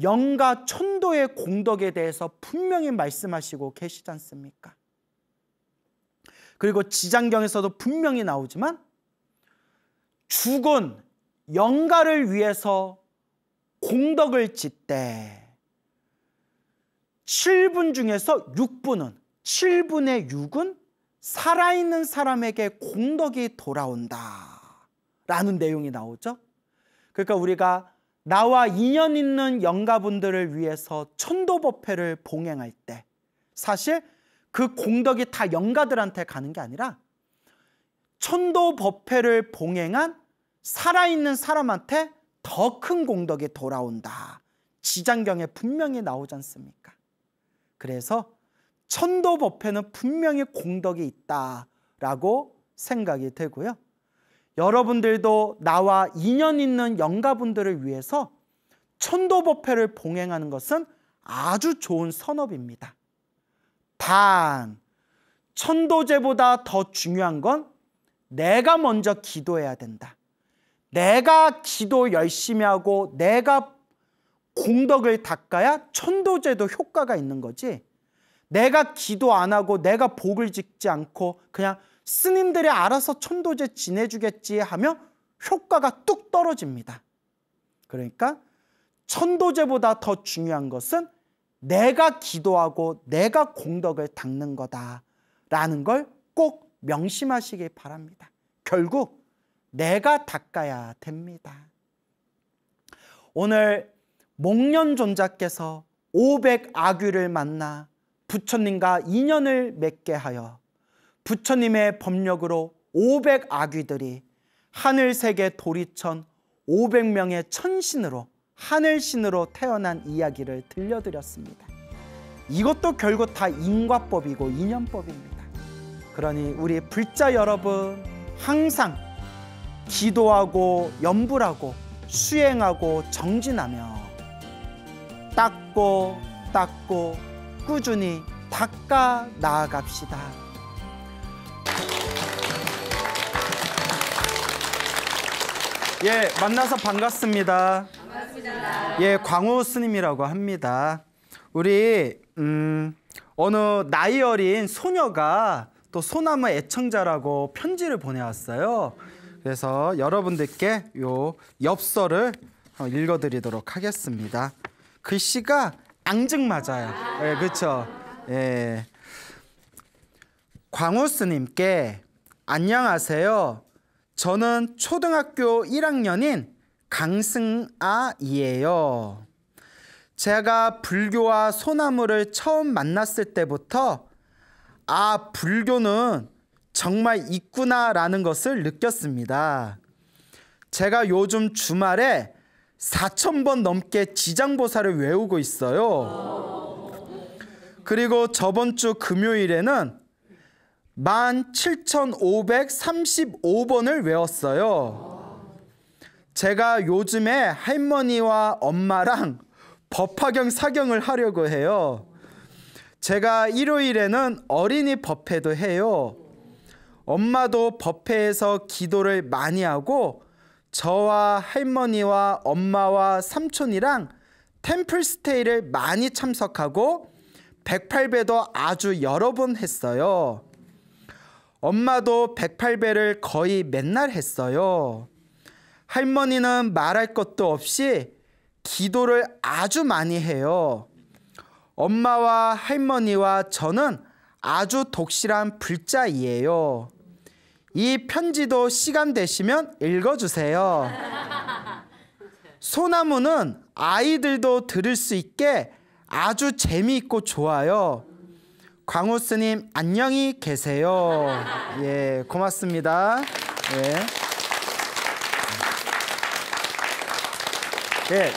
영가 천도의 공덕에 대해서 분명히 말씀하시고 계시지 않습니까? 그리고 지장경에서도 분명히 나오지만 죽은 영가를 위해서 공덕을 짓되 7분 중에서 6분은 7분의 6은 살아있는 사람에게 공덕이 돌아온다 라는 내용이 나오죠. 그러니까 우리가 나와 인연 있는 영가분들을 위해서 천도법회를 봉행할 때 사실 그 공덕이 다 영가들한테 가는 게 아니라 천도법회를 봉행한 살아있는 사람한테 더 큰 공덕이 돌아온다. 지장경에 분명히 나오지 않습니까? 그래서 천도법회는 분명히 공덕이 있다라고 생각이 되고요. 여러분들도 나와 인연 있는 영가분들을 위해서 천도법회를 봉행하는 것은 아주 좋은 선업입니다. 단, 천도제보다 더 중요한 건 내가 먼저 기도해야 된다. 내가 기도 열심히 하고 내가 공덕을 닦아야 천도제도 효과가 있는 거지, 내가 기도 안 하고 내가 복을 짓지 않고 그냥 스님들이 알아서 천도제 지내주겠지 하면 효과가 뚝 떨어집니다. 그러니까 천도제보다 더 중요한 것은 내가 기도하고 내가 공덕을 닦는 거다라는 걸 꼭 명심하시기 바랍니다. 결국 내가 닦아야 됩니다. 오늘 목련존자께서 500아귀를 만나 부처님과 인연을 맺게 하여 부처님의 법력으로 500아귀들이 하늘세계 도리천 500명의 천신으로 하늘신으로 태어난 이야기를 들려드렸습니다. 이것도 결국 다 인과법이고 인연법입니다. 그러니 우리 불자 여러분, 항상 기도하고 염불하고 수행하고 정진하며 닦고 꾸준히 닦아 나아갑시다. 예, 만나서 반갑습니다. 반갑습니다. 예, 광우 스님이라고 합니다. 우리 어느 나이 어린 소녀가 또 소나무 애청자라고 편지를 보내왔어요. 그래서 여러분들께 요 엽서를 읽어드리도록 하겠습니다. 글씨가 앙증맞아요. 예, 그렇죠. 예. 광우 스님께 안녕하세요. 저는 초등학교 1학년인 강승아이에요. 제가 불교와 소나무를 처음 만났을 때부터 아, 불교는 정말 있구나라는 것을 느꼈습니다. 제가 요즘 주말에 4,000번 넘게 지장보살을 외우고 있어요. 그리고 저번 주 금요일에는 17,535번을 외웠어요. 제가 요즘에 할머니와 엄마랑 법화경 사경을 하려고 해요. 제가 일요일에는 어린이 법회도 해요. 엄마도 법회에서 기도를 많이 하고 저와 할머니와 엄마와 삼촌이랑 템플스테이를 많이 참석하고 108배도 아주 여러 번 했어요. 엄마도 108배를 거의 맨날 했어요. 할머니는 말할 것도 없이 기도를 아주 많이 해요. 엄마와 할머니와 저는 아주 독실한 불자이에요. 이 편지도 시간 되시면 읽어주세요. 소나무는 아이들도 들을 수 있게 아주 재미있고 좋아요. 광우 스님 안녕히 계세요. 예, 고맙습니다. 예. 예.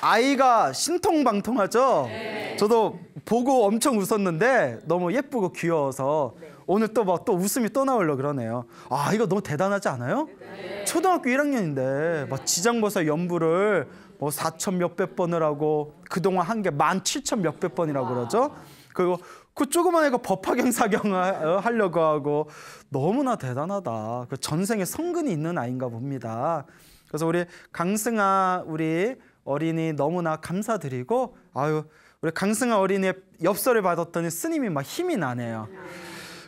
아이가 신통방통하죠? 네. 저도 보고 엄청 웃었는데 너무 예쁘고 귀여워서 네. 오늘 또 웃음이 또 나오려고 그러네요. 아, 이거 너무 대단하지 않아요? 네. 초등학교 1학년인데 막 지장보살 연부를 뭐 4,000 몇백 번을 하고 그동안 한 게 17,000 몇백 번이라고 그러죠? 그리고 그 조그만 애가 법화경 사경을 하려고 하고 너무나 대단하다. 그 전생에 성근이 있는 아이인가 봅니다. 그래서 우리 강승아 우리 어린이 너무나 감사드리고, 아유, 우리 강승아 어린이의 엽서를 받았더니 스님이 막 힘이 나네요.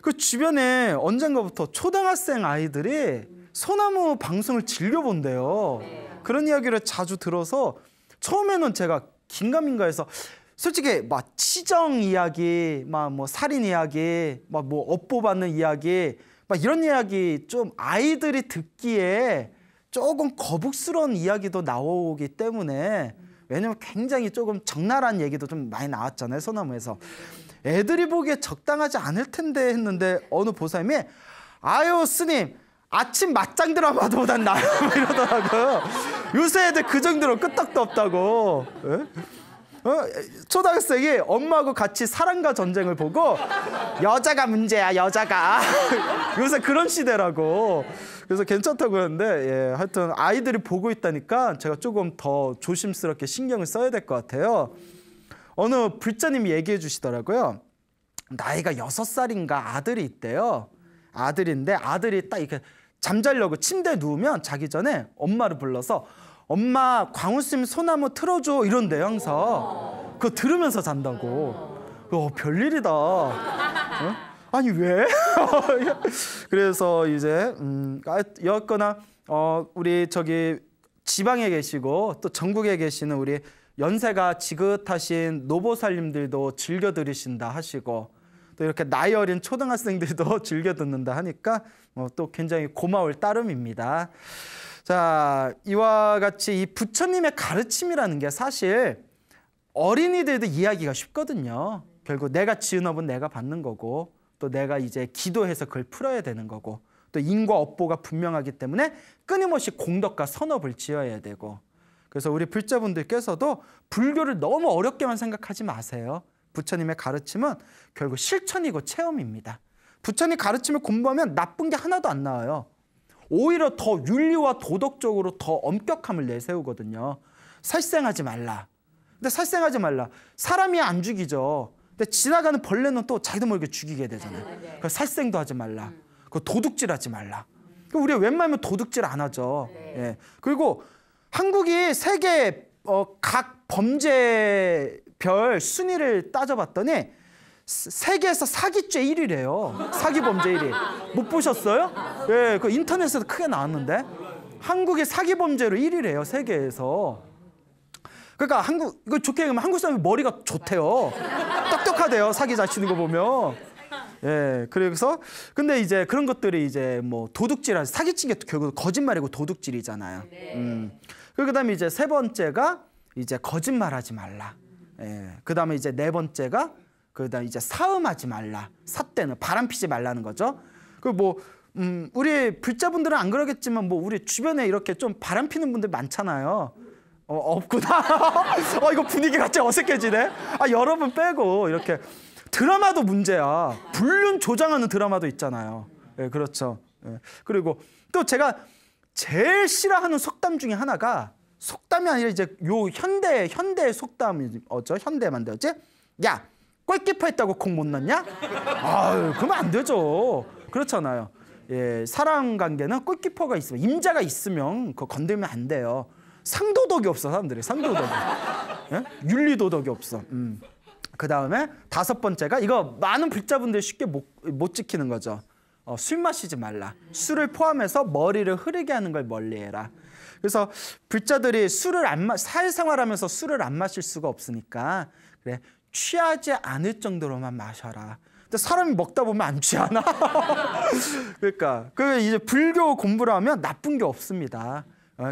그 주변에 언젠가부터 초등학생 아이들이 소나무 방송을 즐겨본대요. 그런 이야기를 자주 들어서 처음에는 제가 긴가민가해서 솔직히 막 치정 이야기, 막 뭐 살인 이야기, 막 뭐 업보 받는 이야기, 막 이런 이야기 좀 아이들이 듣기에 조금 거북스러운 이야기도 나오기 때문에 왜냐면 굉장히 조금 적나라한 얘기도 좀 많이 나왔잖아요. 소나무에서. 애들이 보기에 적당하지 않을 텐데 했는데 어느 보살님이 아유 스님 아침 맞짱 드라마보단 나아요 이러더라고요. 요새 애들 그 정도로 끄떡도 없다고. 초등학생이 엄마하고 같이 사랑과 전쟁을 보고 여자가 문제야 여자가 요새 그런 시대라고. 그래서 괜찮다고 했는데 예, 하여튼 아이들이 보고 있다니까 제가 조금 더 조심스럽게 신경을 써야 될 것 같아요. 어느 불자님이 얘기해 주시더라고요. 나이가 6살인가 아들이 있대요. 아들인데 아들이 딱 이렇게 잠자려고 침대에 누우면 자기 전에 엄마를 불러서 엄마 광우스님 소나무 틀어줘 이런대요 항상. 그거 들으면서 잔다고. 별일이다. 아니 왜? 그래서 이제 여거나 우리 저기 지방에 계시고 또 전국에 계시는 우리 연세가 지긋하신 노보살님들도 즐겨 들으신다 하시고 또 이렇게 나이 어린 초등학생들도 즐겨 듣는다 하니까 또 굉장히 고마울 따름입니다. 자, 이와 같이 이 부처님의 가르침이라는 게 사실 어린이들도 이해하기가 쉽거든요. 결국 내가 지은 업은 내가 받는 거고 또 내가 이제 기도해서 그걸 풀어야 되는 거고 또 인과 업보가 분명하기 때문에 끊임없이 공덕과 선업을 지어야 되고. 그래서 우리 불자분들께서도 불교를 너무 어렵게만 생각하지 마세요. 부처님의 가르침은 결국 실천이고 체험입니다. 부처님 가르침을 공부하면 나쁜 게 하나도 안 나와요. 오히려 더 윤리와 도덕적으로 더 엄격함을 내세우거든요. 살생하지 말라. 근데 살생하지 말라. 사람이 안 죽이죠. 근데 지나가는 벌레는 또 자기도 모르게 죽이게 되잖아요. 그래서 살생도 하지 말라. 그 도둑질하지 말라. 우리가 웬만하면 도둑질 안 하죠. 예. 그리고 한국이 세계 각 범죄별 순위를 따져봤더니 세계에서 사기죄 1위래요. 사기 범죄 1위. 못 보셨어요? 예, 그 인터넷에서 크게 나왔는데 한국이 사기 범죄로 1위래요. 세계에서. 그러니까 이거 좋게 얘기하면 한국 사람이 머리가 좋대요. 똑똑하대요. 사기 잘 치는 거 보면. 예, 그래서 근데 이제 그런 것들이 이제 뭐 도둑질, 사기친 게 결국 거짓말이고 도둑질이잖아요. 그다음에 이제 세 번째가 이제 거짓말하지 말라. 예, 그다음에 이제 네 번째가 그다음 이제 사음하지 말라. 삿대는 바람 피지 말라는 거죠. 그 뭐 우리 불자분들은 안 그러겠지만 뭐 우리 주변에 이렇게 좀 바람 피는 분들 많잖아요. 없구나. 이거 분위기 갑자기 어색해지네. 여러분 빼고 이렇게 드라마도 문제야. 불륜 조장하는 드라마도 있잖아요. 예, 그렇죠. 예. 그리고 또 제가 제일 싫어하는 속담 중에 하나가 속담이 아니라 이제 요 현대 속담이 현대 만들었지? 야, 골키퍼 했다고 공 못 넣냐? 그러면 안 되죠. 그렇잖아요. 예, 사람 관계는 골키퍼가 있으면 임자가 있으면 그거 건들면 안 돼요. 상도덕이 없어 사람들이. 상도덕이. 예? 윤리도덕이 없어. 그 다음에 다섯 번째가 이거 많은 불자분들이 쉽게 못 지키는 거죠. 술 마시지 말라. 술을 포함해서 머리를 흐르게 하는 걸 멀리해라. 그래서 불자들이 사회생활하면서 술을 안 마실 수가 없으니까 그래 취하지 않을 정도로만 마셔라. 근데 사람이 먹다 보면 안 취하나? 그러니까 이제 불교 공부를 하면 나쁜 게 없습니다.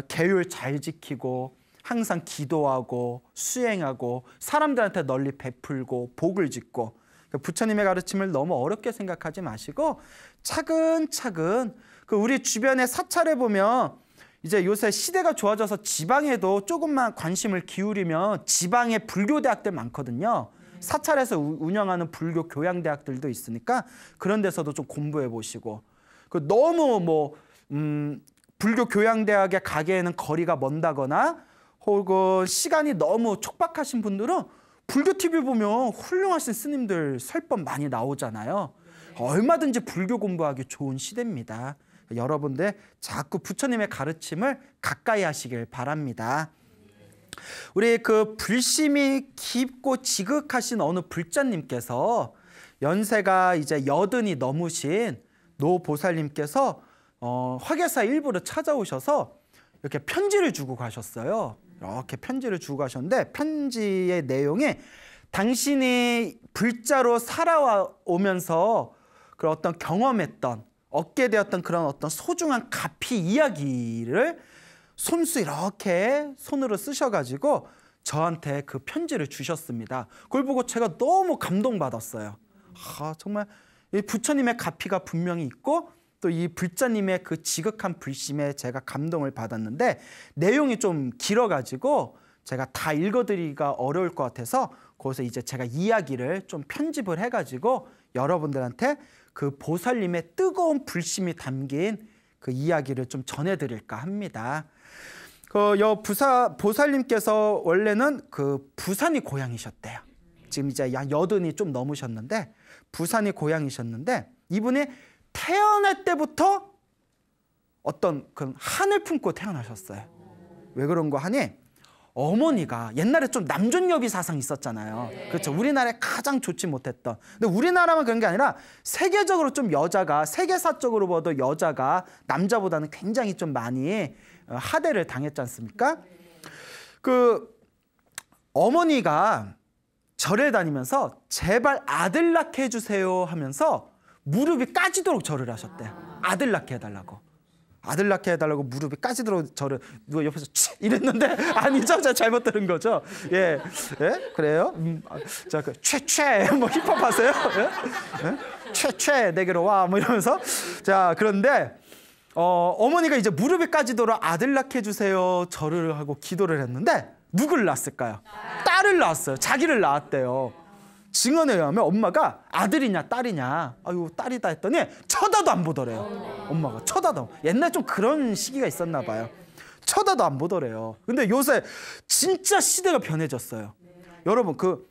계율 잘 지키고 항상 기도하고 수행하고 사람들한테 널리 베풀고 복을 짓고 부처님의 가르침을 너무 어렵게 생각하지 마시고 차근차근 우리 주변의 사찰에 보면 이제 요새 시대가 좋아져서 지방에도 조금만 관심을 기울이면 지방에 불교대학들 많거든요. 사찰에서 운영하는 불교 교양대학들도 있으니까 그런 데서도 좀 공부해 보시고 너무 불교 교양대학에 가기에는 거리가 먼다거나 혹은 시간이 너무 촉박하신 분들은 불교 TV 보면 훌륭하신 스님들 설법 많이 나오잖아요. 얼마든지 불교 공부하기 좋은 시대입니다. 여러분들 자꾸 부처님의 가르침을 가까이 하시길 바랍니다. 우리 불심이 깊고 지극하신 어느 불자님께서 연세가 이제 80이 넘으신 노보살님께서 화계사 일부러 찾아오셔서 이렇게 편지를 주고 가셨어요. 이렇게 편지를 주고 가셨는데 편지의 내용이 당신이 불자로 살아오면서 그런 어떤 경험했던 얻게 되었던 그런 어떤 소중한 가피 이야기를 손수 이렇게 손으로 쓰셔가지고 저한테 그 편지를 주셨습니다. 그걸 보고 제가 너무 감동받았어요. 정말 이 부처님의 가피가 분명히 있고 또 이 불자님의 그 지극한 불심에 제가 감동을 받았는데 내용이 좀 길어가지고 제가 다 읽어드리기가 어려울 것 같아서 거기서 이제 제가 이야기를 좀 편집을 해가지고 여러분들한테 그 보살님의 뜨거운 불심이 담긴 그 이야기를 좀 전해드릴까 합니다. 보살님께서 원래는 그 부산이 고향이셨대요. 지금 이제 약 80이 좀 넘으셨는데 부산이 고향이셨는데 이분이 태어날 때부터 어떤 그 한을 품고 태어나셨어요. 왜 그런 거 하니? 어머니가 옛날에 좀 남존여비 사상 있었잖아요. 그렇죠. 우리나라에 가장 좋지 못했던. 근데 우리나라만 그런 게 아니라 세계적으로 좀 여자가 세계사적으로 봐도 여자가 남자보다는 굉장히 좀 많이 하대를 당했지 않습니까? 그 어머니가 절에 다니면서 제발 아들 낳게 해주세요 하면서 무릎이 까지도록 절을 하셨대요. 아들 낳게 해달라고. 아들 낳게 해달라고 무릎이 까지도록 절을 누가 옆에서 치 이랬는데 아니죠? 제가 잘못 들은 거죠. 예, 예? 그래요? 자, 그 최최 뭐 힙합 하세요? 예? 예? 최최 내게로 와 뭐 이러면서 자 그런데 어머니가 이제 무릎이 까지도록 아들 낳게 해주세요 절을 하고 기도를 했는데 누구를 낳았을까요? 딸을 낳았어요. 자기를 낳았대요. 증언에 의하면 엄마가 아들이냐 딸이냐 아유 딸이다 했더니 쳐다도 안 보더래요. 엄마가 쳐다도. 옛날에 좀 그런 시기가 있었나 봐요. 쳐다도 안 보더래요. 근데 요새 진짜 시대가 변해졌어요. 여러분 그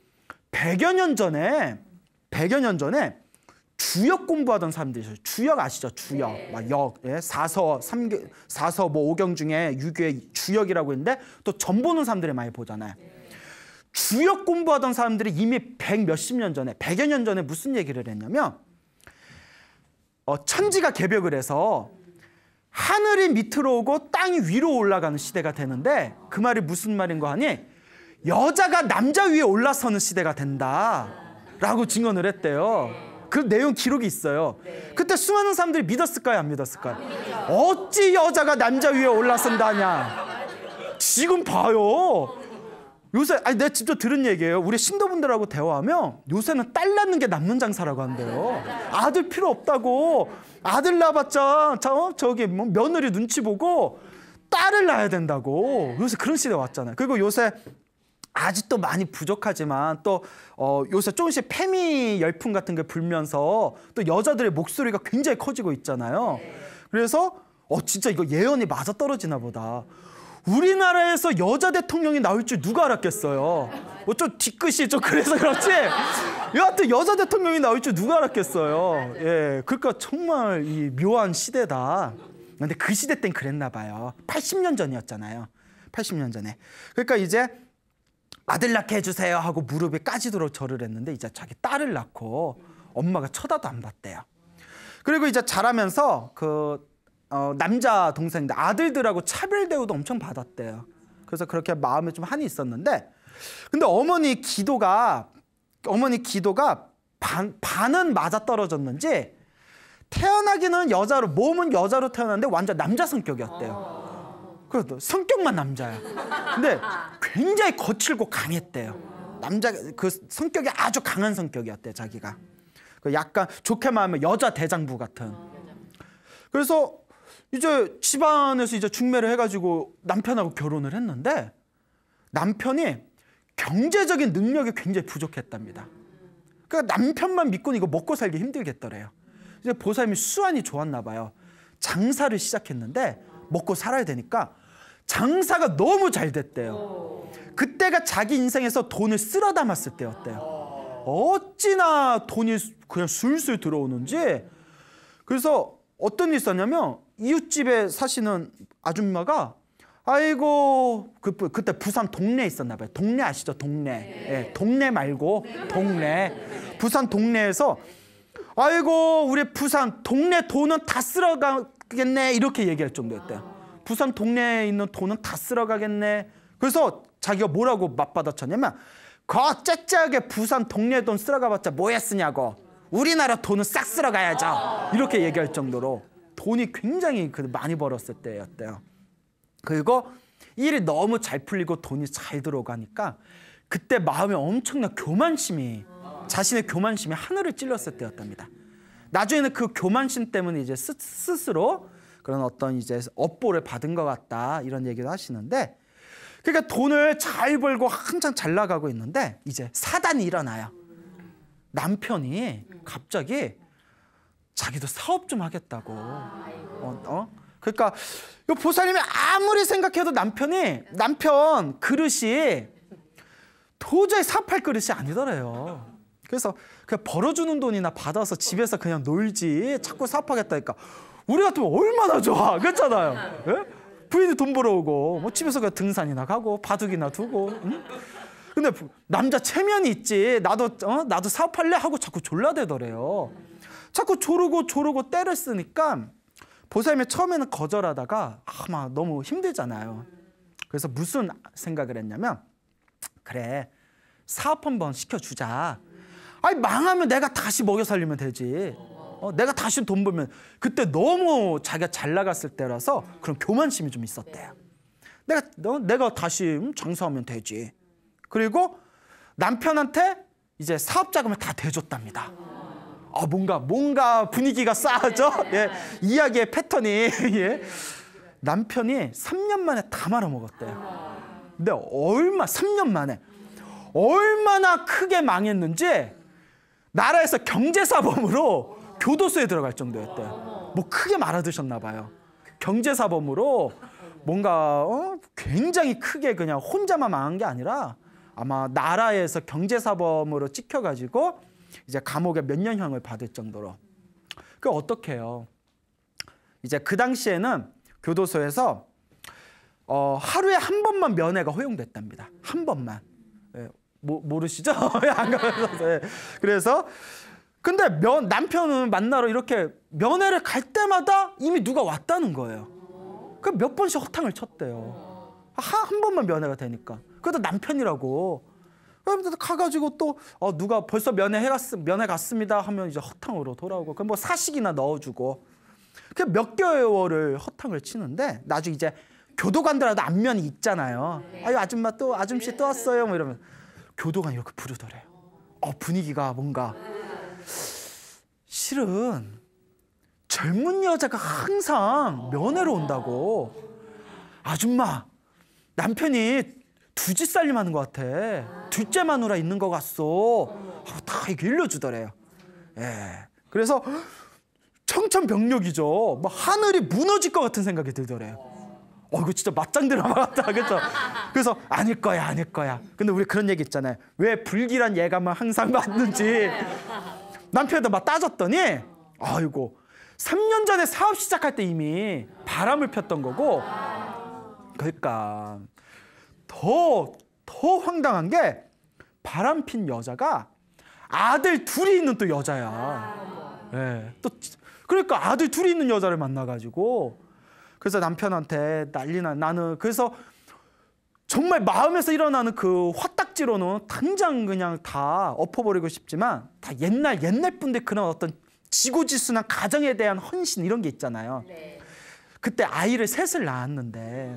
100여 년 전에 주역 공부하던 사람들이 있어요. 주역 아시죠? 주역. 막 역, 예? 사서 뭐 오경 중에 유교의 주역이라고 있는데 또 점 보는 사람들이 많이 보잖아요. 주역 공부하던 사람들이 이미 100몇십 년 전에 100여 년 전에 무슨 얘기를 했냐면 천지가 개벽을 해서 하늘이 밑으로 오고 땅이 위로 올라가는 시대가 되는데 그 말이 무슨 말인 거 하니 여자가 남자 위에 올라서는 시대가 된다라고 증언을 했대요. 그 내용 기록이 있어요. 그때 수많은 사람들이 믿었을까요? 안 믿었을까요? 어찌 여자가 남자 위에 올라선다냐. 지금 봐요. 요새 내가 직접 들은 얘기예요. 우리 신도분들하고 대화하면 요새는 딸 낳는 게 남는 장사라고 한대요. 아들 필요 없다고. 아들 낳아봤자 저기 뭐 며느리 눈치 보고 딸을 낳아야 된다고. 요새 그런 시대 왔잖아요. 그리고 요새 아직도 많이 부족하지만 또 요새 조금씩 페미 열풍 같은 게 불면서 또 여자들의 목소리가 굉장히 커지고 있잖아요. 그래서 진짜 이거 예언이 맞아 떨어지나 보다. 우리나라에서 여자 대통령이 나올 줄 누가 알았겠어요. 뭐 좀 뒤끝이 좀 그래서 그렇지. 여하튼 여자 대통령이 나올 줄 누가 알았겠어요. 예, 그러니까 정말 이 묘한 시대다. 근데 그 시대 땐 그랬나 봐요. 80년 전이었잖아요. 80년 전에. 그러니까 이제 아들 낳게 해주세요 하고 무릎에 까지도록 절을 했는데 이제 자기 딸을 낳고 엄마가 쳐다도 안 봤대요. 그리고 이제 자라면서 남자 동생들 아들들하고 차별 대우도 엄청 받았대요. 그래서 그렇게 마음에 좀 한이 있었는데 근데 어머니 기도가 반은 맞아 떨어졌는지 태어나기는 여자로 몸은 여자로 태어났는데 완전 남자 성격이었대요. 그래도 성격만 남자야. 근데 굉장히 거칠고 강했대요. 그 성격이 아주 강한 성격이었대요. 자기가 약간 좋게 말하면 여자 대장부 같은. 그래서 이제 집안에서 이제 중매를 해가지고 남편하고 결혼을 했는데 남편이 경제적인 능력이 굉장히 부족했답니다. 그러니까 남편만 믿고는 이거 먹고 살기 힘들겠더래요. 이제 보살님이 수완이 좋았나 봐요. 장사를 시작했는데 먹고 살아야 되니까 장사가 너무 잘 됐대요. 그때가 자기 인생에서 돈을 쓸어 담았을 때였대요. 어찌나 돈이 그냥 술술 들어오는지. 그래서 어떤 일이 있었냐면 이웃집에 사시는 아줌마가 아이고 그때 부산 동네에 있었나 봐요. 동네 아시죠? 동네. 예, 동네 말고 동네. 부산 동네에서 아이고 우리 부산 동네 돈은 다 쓸어가겠네 이렇게 얘기할 정도였대요. 부산 동네에 있는 돈은 다 쓸어가겠네. 그래서 자기가 뭐라고 맞받아쳤냐면 째째하게 부산 동네 돈 쓸어가봤자 뭐에 쓰냐고. 우리나라 돈은 싹 쓸어가야죠. 이렇게 얘기할 정도로 돈이 굉장히 많이 벌었을 때였대요. 그리고 일이 너무 잘 풀리고 돈이 잘 들어가니까 그때 마음에 엄청난 교만심이, 자신의 교만심이 하늘을 찔렀을 때였답니다. 나중에는 그 교만심 때문에 이제 스스로 그런 어떤 이제 업보를 받은 것 같다, 이런 얘기도 하시는데, 그러니까 돈을 잘 벌고 한창 잘 나가고 있는데 이제 사단이 일어나요. 남편이 갑자기 자기도 사업 좀 하겠다고. 그러니까 이 보살님이 아무리 생각해도 남편 그릇이 도저히 사업할 그릇이 아니더래요. 그래서 그냥 벌어주는 돈이나 받아서 집에서 그냥 놀지 자꾸 사업하겠다니까 우리 같으면 얼마나 좋아, 그렇잖아요. 예? 부인이 돈 벌어오고 뭐 집에서 그냥 등산이나 가고 바둑이나 두고. 응? 근데 남자 체면이 있지. 나도 사업할래 하고 자꾸 졸라대더래요. 자꾸 조르고 때를 쓰니까 보살님이 처음에는 거절하다가 아마 너무 힘들잖아요. 그래서 무슨 생각을 했냐면, 그래, 사업 한번 시켜주자. 아니 망하면 내가 다시 먹여 살리면 되지. 내가 다시 돈 벌면. 그때 너무 자기가 잘 나갔을 때라서 그런 교만심이 좀 있었대요. 내가 다시 장사하면 되지. 그리고 남편한테 이제 사업 자금을 다 대줬답니다. 뭔가 분위기가 싸하죠? 예, 이야기의 패턴이. 예. 남편이 3년 만에 다 말아먹었대요. 근데 3년 만에 얼마나 크게 망했는지 나라에서 경제사범으로 교도소에 들어갈 정도였대요. 뭐 크게 말아드셨나 봐요. 경제사범으로 뭔가 굉장히 크게 그냥 혼자만 망한 게 아니라 아마 나라에서 경제사범으로 찍혀가지고 이제 감옥에 몇 년형을 받을 정도로. 그 어떻게 해요? 이제 그 당시에는 교도소에서 하루에 한 번만 면회가 허용됐답니다. 한 번만. 예, 모르시죠? 안 가면서. 예. 그래서 근데 남편은 만나러 이렇게 면회를 갈 때마다 이미 누가 왔다는 거예요. 그 몇 번씩 허탕을 쳤대요. 한 번만 면회가 되니까. 그래도 남편이라고. 가가지고 또 누가 벌써 면회 갔습니다 하면 이제 허탕으로 돌아오고, 그럼 뭐 사식이나 넣어주고, 그 몇 개월을 허탕을 치는데 나중에 이제 교도관들하고 안면이 있잖아요. 아유 아줌씨 또 왔어요 뭐 이러면 교도관 이렇게 부르더래요. 분위기가 뭔가. 실은 젊은 여자가 항상 면회로 온다고. 아줌마, 남편이 두 집 살림하는 것 같아. 둘째 마누라 있는 것 같소. 다 이렇게 일러주더래요. 예. 그래서 청천벽력이죠. 뭐 하늘이 무너질 것 같은 생각이 들더래요. 이거 진짜 맞짱 드라마 같다, 그렇죠? 그래서 아닐 거야. 근데 우리 그런 얘기 있잖아요. 왜 불길한 예감은 항상 맞는지. 남편도 막 따졌더니, 아이고 3년 전에 사업 시작할 때 이미 바람을 폈던 거고. 그러니까 더 황당한 게 바람핀 여자가 아들 둘이 있는 또 여자야. 예. 또 그러니까 아들 둘이 있는 여자를 만나가지고, 그래서 남편한테 난리나. 나는 그래서 정말 마음에서 일어나는 그 화딱지로는 당장 그냥 다 엎어버리고 싶지만, 다 옛날 분들 그런 어떤 지고지순한 가정에 대한 헌신 이런 게 있잖아요. 네. 그때 아이를 셋을 낳았는데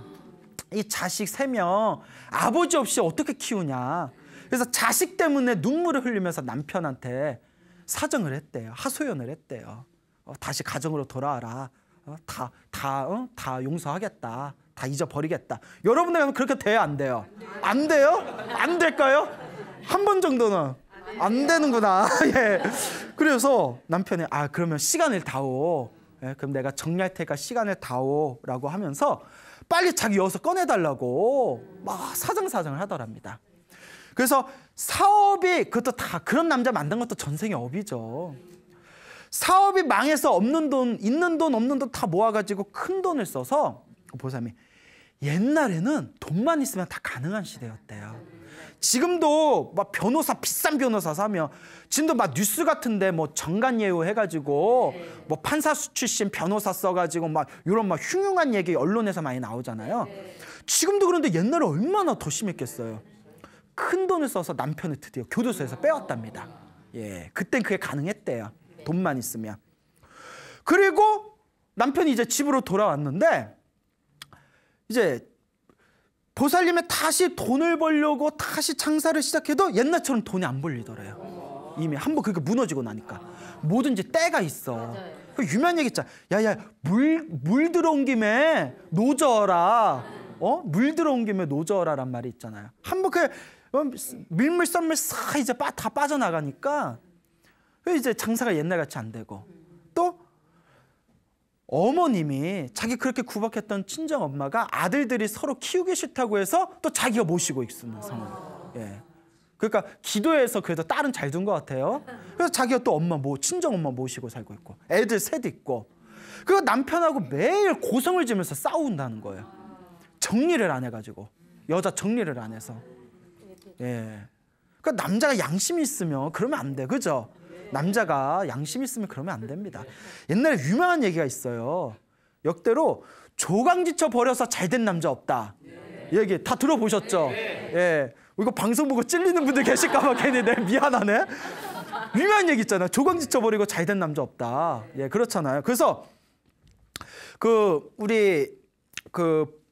이 자식 3명 아버지 없이 어떻게 키우냐. 그래서 자식 때문에 눈물을 흘리면서 남편한테 사정을 했대요. 하소연을 했대요. 다시 가정으로 돌아와라. 다 용서하겠다. 다 잊어버리겠다. 여러분들 그렇게 돼요, 안 돼요? 안 돼요? 안 될까요? 한 번 정도는 안 되는구나. 예. 그래서 남편이 그러면 시간을 다오. 예, 그럼 내가 정리할 테니까 시간을 다오라고 하면서 빨리 자기 여기서 꺼내달라고 막 사정사정을 하더랍니다. 그래서 사업이, 그것도 다 그런 남자 만든 것도 전생의 업이죠. 사업이 망해서 없는 돈, 있는 돈, 없는 돈 다 모아가지고 큰 돈을 써서, 보살님이 옛날에는 돈만 있으면 다 가능한 시대였대요. 지금도 막 비싼 변호사 사면 지금도 막 뉴스 같은데 뭐 정관예우 해가지고 뭐 판사 출신 변호사 써가지고 막 이런 막 흉흉한 얘기 언론에서 많이 나오잖아요. 지금도. 그런데 옛날에 얼마나 더 심했겠어요. 큰 돈을 써서 남편을 드디어 교도소에서 빼왔답니다. 예, 그땐 그게 가능했대요. 돈만 있으면. 그리고 남편이 이제 집으로 돌아왔는데 이제 보살님이 다시 돈을 벌려고 다시 장사를 시작해도 옛날처럼 돈이 안 벌리더래요. 이미 한번 그렇게 무너지고 나니까. 뭐든지 때가 있어. 그 유명한 얘기 있잖아. 야야, 물 들어온 김에 노져라. 물 들어온 김에 노져라란 말이 있잖아요. 한번 그 밀물 썰물 싹 이제 다 빠져나가니까 이제 장사가 옛날같이 안 되고, 또 어머님이 자기 그렇게 구박했던 친정 엄마가 아들들이 서로 키우기 싫다고 해서 또 자기가 모시고 있는 상황. 예. 그러니까 기도해서 그래도 딸은 잘 둔 것 같아요. 그래서 자기가 또 친정 엄마 모시고 살고 있고, 애들 셋 있고, 그 남편하고 매일 고성을 지면서 싸운다는 거예요. 정리를 안 해가지고, 여자 정리를 안 해서. 예. 그러니까 남자가 양심이 있으면 그러면 안 돼, 그죠? 남자가 양심 있으면 그러면 안 됩니다. 옛날에 유명한 얘기가 있어요. 역대로 조강지쳐 버려서 잘된 남자 없다. 얘기 다 들어보셨죠? 예. 이거 방송 보고 찔리는 분들 계실까 봐 괜히 미안하네. 유명한 얘기 있잖아요. 조강지쳐 버리고 잘된 남자 없다. 예, 그렇잖아요. 그래서 우리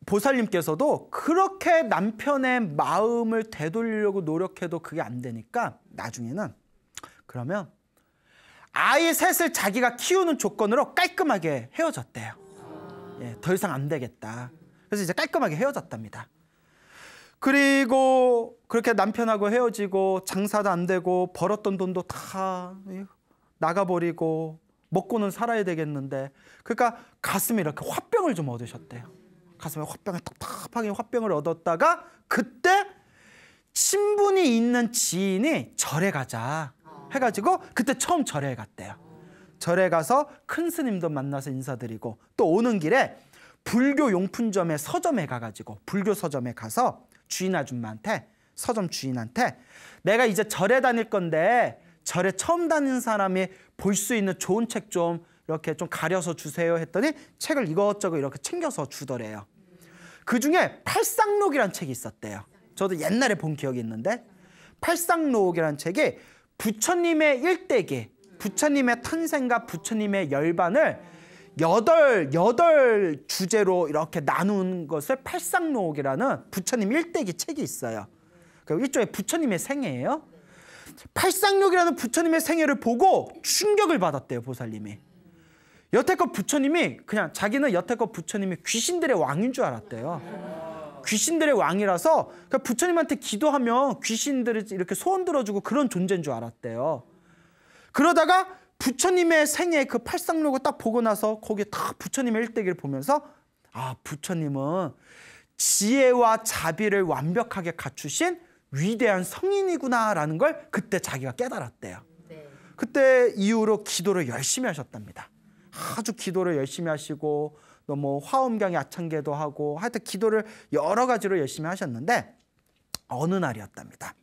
보살님께서도 그렇게 남편의 마음을 되돌리려고 노력해도 그게 안 되니까 나중에는 그러면 아이 셋을 자기가 키우는 조건으로 깔끔하게 헤어졌대요. 예, 더 이상 안 되겠다. 그래서 이제 깔끔하게 헤어졌답니다. 그리고 그렇게 남편하고 헤어지고 장사도 안 되고 벌었던 돈도 다 나가버리고 먹고는 살아야 되겠는데, 그러니까 가슴에 이렇게 화병을 좀 얻으셨대요. 가슴에 화병을 텁텁하게 화병을 얻었다가 그때 친분이 있는 지인이 절에 가자 해가지고 그때 처음 절에 갔대요. 절에 가서 큰 스님도 만나서 인사드리고, 또 오는 길에 불교 용품점에 서점에 가가지고 불교 서점에 가서 주인 아줌마한테, 서점 주인한테 내가 이제 절에 다닐 건데 절에 처음 다니는 사람이 볼 수 있는 좋은 책 좀 이렇게 좀 가려서 주세요 했더니 책을 이것저것 이렇게 챙겨서 주더래요. 그중에 팔상록이라는 책이 있었대요. 저도 옛날에 본 기억이 있는데, 팔상록이라는 책이 부처님의 일대기, 부처님의 탄생과 부처님의 열반을 여덟 주제로 이렇게 나눈 것을 팔상록이라는 부처님 일대기 책이 있어요. 일종의 부처님의 생애예요. 팔상록이라는 부처님의 생애를 보고 충격을 받았대요, 보살님이. 여태껏 부처님이 그냥 자기는 여태껏 부처님이 귀신들의 왕인 줄 알았대요. 귀신들의 왕이라서 부처님한테 기도하면 귀신들이 이렇게 소원 들어주고 그런 존재인 줄 알았대요. 그러다가 부처님의 생애 그 팔상록을 딱 보고 나서 거기에 딱 부처님의 일대기를 보면서, 아, 부처님은 지혜와 자비를 완벽하게 갖추신 위대한 성인이구나라는 걸 그때 자기가 깨달았대요. 그때 이후로 기도를 열심히 하셨답니다. 아주 기도를 열심히 하시고, 또 뭐 화엄경 야창계도 하고, 하여튼 기도를 여러 가지로 열심히 하셨는데, 어느 날이었답니다.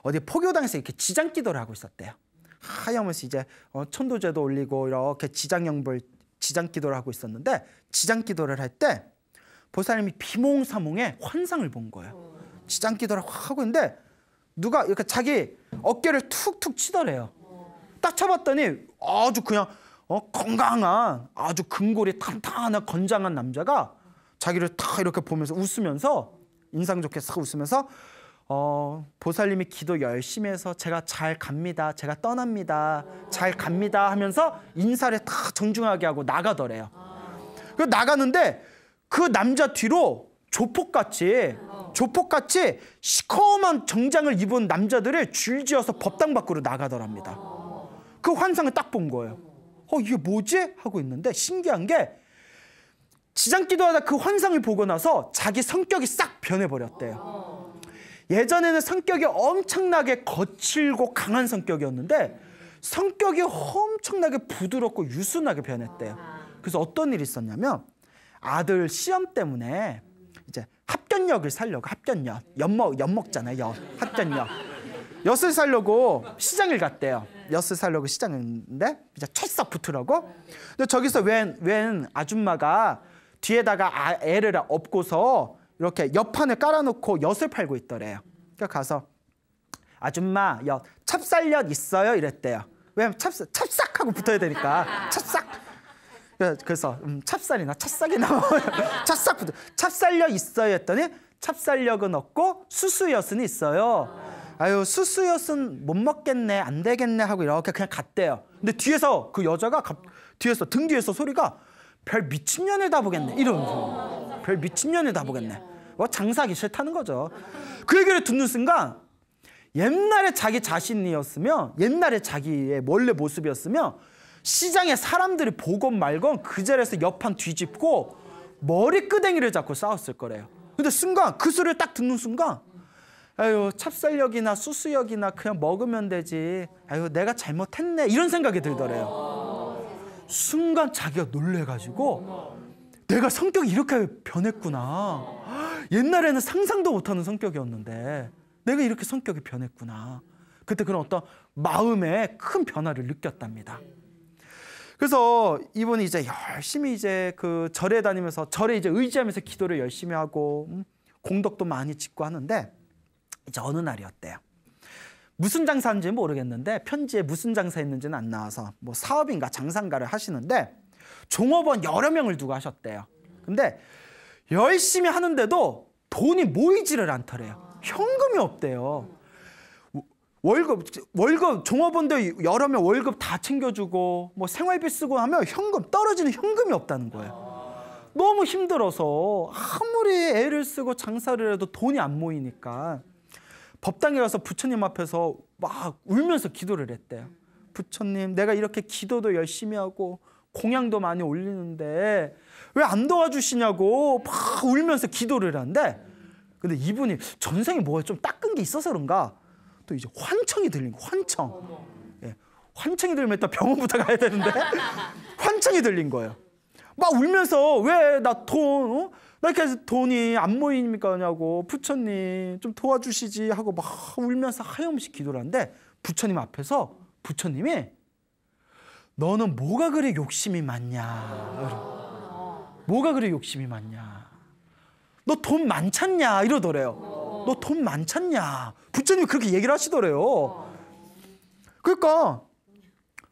어디 포교당에서 이렇게 지장기도를 하고 있었대요. 하염없이 이제 천도제도 올리고 이렇게 지장기도를 하고 있었는데, 지장기도를 할 때 보살님이 비몽사몽에 환상을 본 거예요. 지장기도를 하고 있는데 누가 이렇게 자기 어깨를 툭툭 치더래요. 딱 쳐봤더니 아주 그냥 건강한, 아주 근골이 탄탄한 건장한 남자가 자기를 딱 이렇게 보면서 웃으면서, 인상 좋게 싹 웃으면서 보살님이 기도 열심히 해서 제가 잘 갑니다, 제가 떠납니다, 잘 갑니다 하면서 인사를 딱 정중하게 하고 나가더래요. 그 나가는데 그 남자 뒤로 조폭같이 시커먼 정장을 입은 남자들을 줄지어서 법당 밖으로 나가더랍니다. 그 환상을 딱 본 거예요. 이게 뭐지? 하고 있는데 신기한 게, 지장기도하다 그 환상을 보고 나서 자기 성격이 싹 변해버렸대요. 예전에는 성격이 엄청나게 거칠고 강한 성격이었는데 성격이 엄청나게 부드럽고 유순하게 변했대요. 그래서 어떤 일이 있었냐면, 아들 시험 때문에 이제 합격역을 살려고, 엿 먹잖아요. 합격역. 엿을 살려고 시장을 갔대요. 엿을 살려고 시장인데 이제 철썩 붙으라고. 근데 저기서 웬 아줌마가 뒤에다가 애를 업고서 이렇게 엿판을 깔아놓고 엿을 팔고 있더래요. 그러니까 가서 아줌마, 찹쌀엿 있어요? 이랬대요. 왜냐면 찹싹하고 붙어야 되니까. 찹싹. 그래서 찹쌀이나 찹쌀이나 찹쌀력 있어요 했더니 찹쌀력은 없고 수수엿은 있어요. 아유 수수엿은 못 먹겠네 안 되겠네 하고 이렇게 그냥 갔대요. 근데 뒤에서 그 여자가 뒤에서 등 뒤에서 소리가 별 미친년을 다 보겠네 이러면서 별 미친년을 다 보겠네. 뭐 장사하기 싫다는 거죠. 그 얘기를 듣는 순간 옛날에 자기 자신이었으면 옛날에 자기의 원래 모습이었으면 시장에 사람들이 보건 말건 그 자리에서 옆판 뒤집고 머리끄댕이를 잡고 싸웠을 거래요. 근데 순간 그 소리를 딱 듣는 순간 아유 찹쌀력이나 수수역이나 그냥 먹으면 되지 아유 내가 잘못했네 이런 생각이 들더래요. 순간 자기가 놀래가지고 내가 성격이 이렇게 변했구나. 옛날에는 상상도 못하는 성격이었는데 내가 이렇게 성격이 변했구나. 그때 그런 어떤 마음의 큰 변화를 느꼈답니다. 그래서 이분이 이제 열심히 이제 그 절에 다니면서 절에 이제 의지하면서 기도를 열심히 하고 공덕도 많이 짓고 하는데 이제 어느 날이었대요. 무슨 장사인지는 모르겠는데 편지에 무슨 장사했는지는 안 나와서 뭐 사업인가 장사인가를 하시는데 종업원 여러 명을 두고 하셨대요. 근데 열심히 하는데도 돈이 모이지를 않더래요. 현금이 없대요. 월급 종업원들 여러 명 월급 다 챙겨주고 뭐 생활비 쓰고 하면 떨어지는 현금이 없다는 거예요. 너무 힘들어서 아무리 애를 쓰고 장사를 해도 돈이 안 모이니까 법당에 가서 부처님 앞에서 막 울면서 기도를 했대요. 부처님 내가 이렇게 기도도 열심히 하고 공양도 많이 올리는데 왜 안 도와주시냐고 막 울면서 기도를 하는데 근데 이분이 전생에 뭐가 좀 닦은 게 있어서 그런가 또 이제 환청이 들린 거예요. 환청. 예, 환청이 들면 또 병원부터 가야 되는데 환청이 들린 거예요. 막 울면서 왜 나 나 이렇게 돈이 안 모이니까냐고 부처님 좀 도와주시지 하고 막 울면서 하염없이 기도를 하는데 부처님 앞에서 부처님이 너는 뭐가 그래 욕심이 많냐. 뭐가 그래 욕심이 많냐. 너 돈 많잖냐 이러더래요. 너 돈 많잖냐. 부처님이 그렇게 얘기를 하시더래요. 그러니까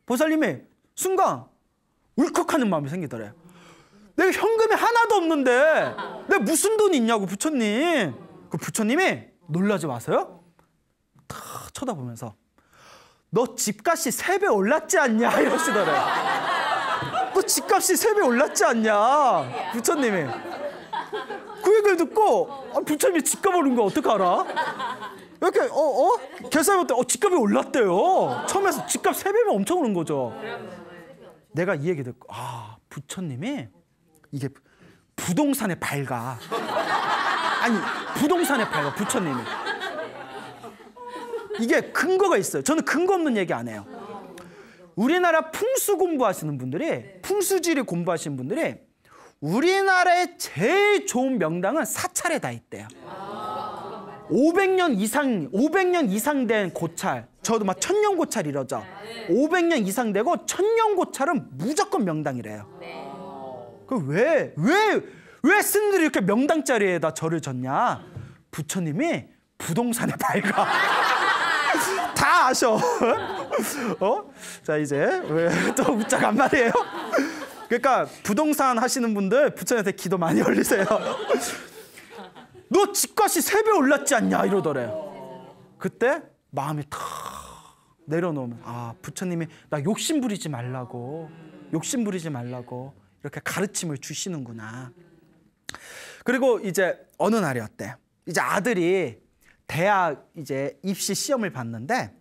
보살님이 순간 울컥하는 마음이 생기더래요. 내가 현금이 하나도 없는데 내가 무슨 돈이 있냐고 부처님. 그 부처님이 놀라지 마세요. 다 쳐다보면서 너 집값이 3배 올랐지 않냐 이러시더래요. 너 집값이 3배 올랐지 않냐 부처님이. 그 얘기를 듣고 부처님이 집값 오른 거 어떻게 알아? 이렇게 계산해볼 때 집값이 올랐대요. 처음에서 집값 3배면 엄청 오른 거죠. 내가 이 얘기 듣고 부처님이 이게 부동산에 밝아. 아니 부동산에 밝아 부처님이. 이게 근거가 있어요. 저는 근거 없는 얘기 안 해요. 우리나라 풍수 공부하시는 분들이 풍수지리 공부하시는 분들이 우리나라의 제일 좋은 명당은 사찰에 다 있대요. 500년 이상 된 고찰. 저도 막 1000년 고찰 이러죠. 500년 이상 되고 1000년 고찰은 무조건 명당이래요. 그 왜 스님들이 이렇게 명당 자리에다 절을 졌냐? 부처님이 부동산에 밝아. 다 아셔. 자 이제 왜 또 웃자간 말이에요. 그러니까 부동산 하시는 분들 부처님한테 기도 많이 올리세요. 너 집값이 3배 올랐지 않냐 이러더래요. 그때 마음이 탁 내려놓으면 부처님이 나 욕심 부리지 말라고 이렇게 가르침을 주시는구나. 그리고 이제 어느 날이었대. 이제 아들이 대학 이제 입시 시험을 봤는데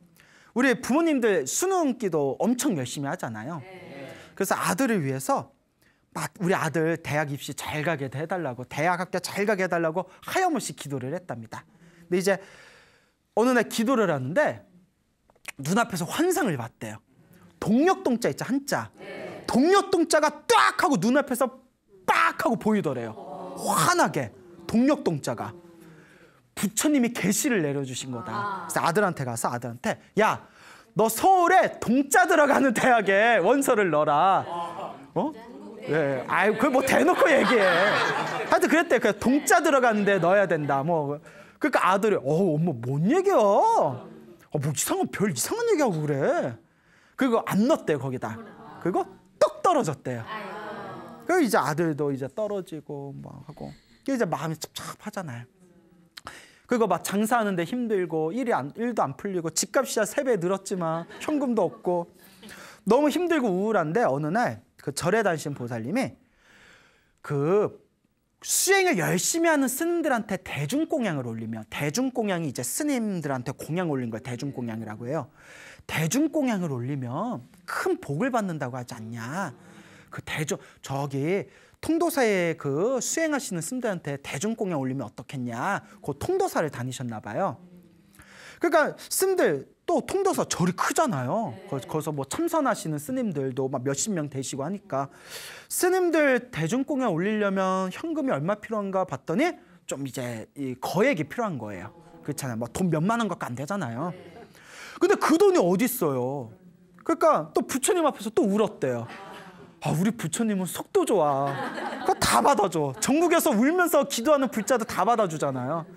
우리 부모님들 수능기도 엄청 열심히 하잖아요. 그래서 아들을 위해서 막 우리 아들 대학 입시 잘 가게 해달라고 대학 학교 잘 가게 해달라고 하염없이 기도를 했답니다. 근데 이제 어느 날 기도를 하는데 눈앞에서 환상을 봤대요. 동력동자 있죠, 한자. 동력동자가 딱 하고 눈앞에서 빡 하고 보이더래요. 환하게 동력동자가. 부처님이 계시를 내려주신 거다. 그래서 아들한테 가서 야, 너 서울에 동자 들어가는 대학에 원서를 넣어라. 예, 그걸 뭐 대놓고 얘기해. 하여튼 그랬대. 그냥 동자 들어가는 데 넣어야 된다. 뭐 그러니까 아들이 엄마 뭔 얘기야? 뭐 별 이상한 얘기하고 그래. 그리고 안 넣었대요 거기다. 그리고 똑 떨어졌대요. 그리고 이제 아들도 이제 떨어지고 막 하고 이제 마음이 찹찹하잖아요. 그리고 막 장사하는데 힘들고 일도 안 풀리고 집값이 3배 늘었지만 현금도 없고 너무 힘들고 우울한데 어느 날 그 절에 다니신 보살님이 그 수행을 열심히 하는 스님들한테 대중공양을 올리면, 대중공양이 이제 스님들한테 공양 올린 걸 대중공양이라고 해요. 대중공양을 올리면 큰 복을 받는다고 하지 않냐. 그 저기 통도사에 그 수행하시는 스님들한테 대중공양 올리면 어떻겠냐. 그 통도사를 다니셨나 봐요. 그러니까 스님들 또 통도사 절이 크잖아요. 거기서 뭐 참선하시는 스님들도 막 몇십 명 되시고 하니까 스님들 대중공양 올리려면 현금이 얼마 필요한가 봤더니 좀 이제 이 거액이 필요한 거예요. 그렇잖아요. 뭐 돈 몇만 원 갖고 안 되잖아요. 근데 그 돈이 어디 있어요. 그러니까 또 부처님 앞에서 또 울었대요. 아, 우리 부처님은 속도 좋아. 그거 다 받아줘. 전국에서 울면서 기도하는 불자도 다 받아주잖아요.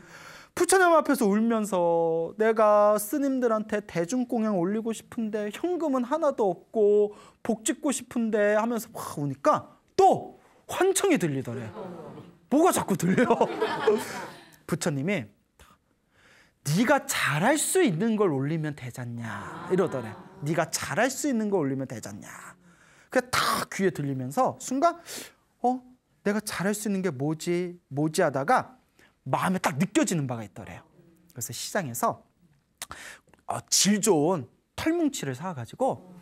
부처님 앞에서 울면서 내가 스님들한테 대중공양 올리고 싶은데 현금은 하나도 없고 복 짓고 싶은데 하면서 막 우니까 또 환청이 들리더래요. 뭐가 자꾸 들려? 부처님이 네가 잘할 수 있는 걸 올리면 되잖냐 이러더래. 네가 잘할 수 있는 걸 올리면 되잖냐. 그게 다 귀에 들리면서 순간 내가 잘할 수 있는 게 뭐지 하다가 마음에 딱 느껴지는 바가 있더래요. 그래서 시장에서 질 좋은 털뭉치를 사가지고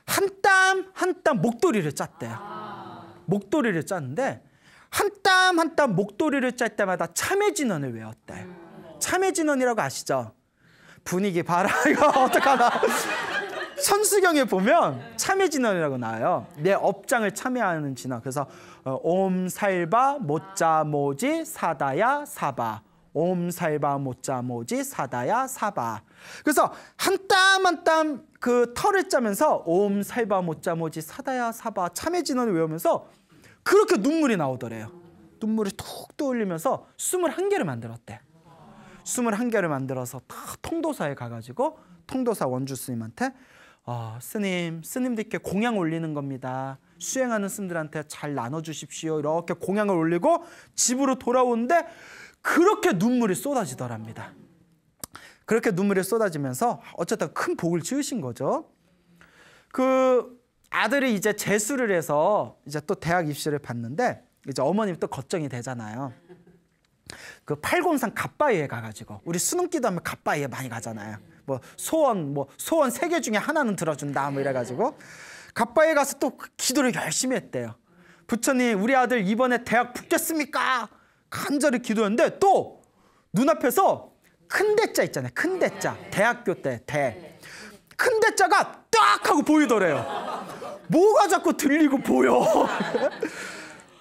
한 땀 한 땀 목도리를 짰대요. 목도리를 짰는데 한 땀 한 땀 목도리를 짤 때마다 참회진언을 외웠대요. 참회진언이라고 아시죠? 분위기 봐라. 이거 어떡하나. 천수경에 보면 참회진언이라고 나와요. 내 업장을 참회하는 진언. 그래서 옴살바 모짜모지 사다야 사바. 옴살바 모짜모지 사다야 사바. 그래서 한 땀 한 땀 그 털을 짜면서 옴살바 모짜모지 사다야 사바 참회진언을 외우면서 그렇게 눈물이 나오더래요. 눈물이 툭 떠올리면서 21개를 만들었대. 21개를 만들어서 다 통도사에 가가지고 통도사 원주 스님한테 스님들께 공양 올리는 겁니다. 수행하는 스님들한테 잘 나눠주십시오. 이렇게 공양을 올리고 집으로 돌아오는데 그렇게 눈물이 쏟아지더랍니다. 그렇게 눈물이 쏟아지면서 어쨌든 큰 복을 지으신 거죠. 그 아들이 이제 재수를 해서 이제 또 대학 입시를 봤는데 이제 어머님이 또 걱정이 되잖아요. 그 팔곤산 갓바위에 가가지고 우리 수능 기도하면 갓바위에 많이 가잖아요. 소원 3개 중에 하나는 들어준다 뭐 이래가지고 갓바위에 가서 또 기도를 열심히 했대요. 부처님 우리 아들 이번에 대학 붙겠습니까? 간절히 기도했는데 또 눈앞에서 큰 대자 있잖아요. 큰 대자 대학교 때 큰 대자가 딱 하고 보이더래요. 뭐가 자꾸 들리고 보여.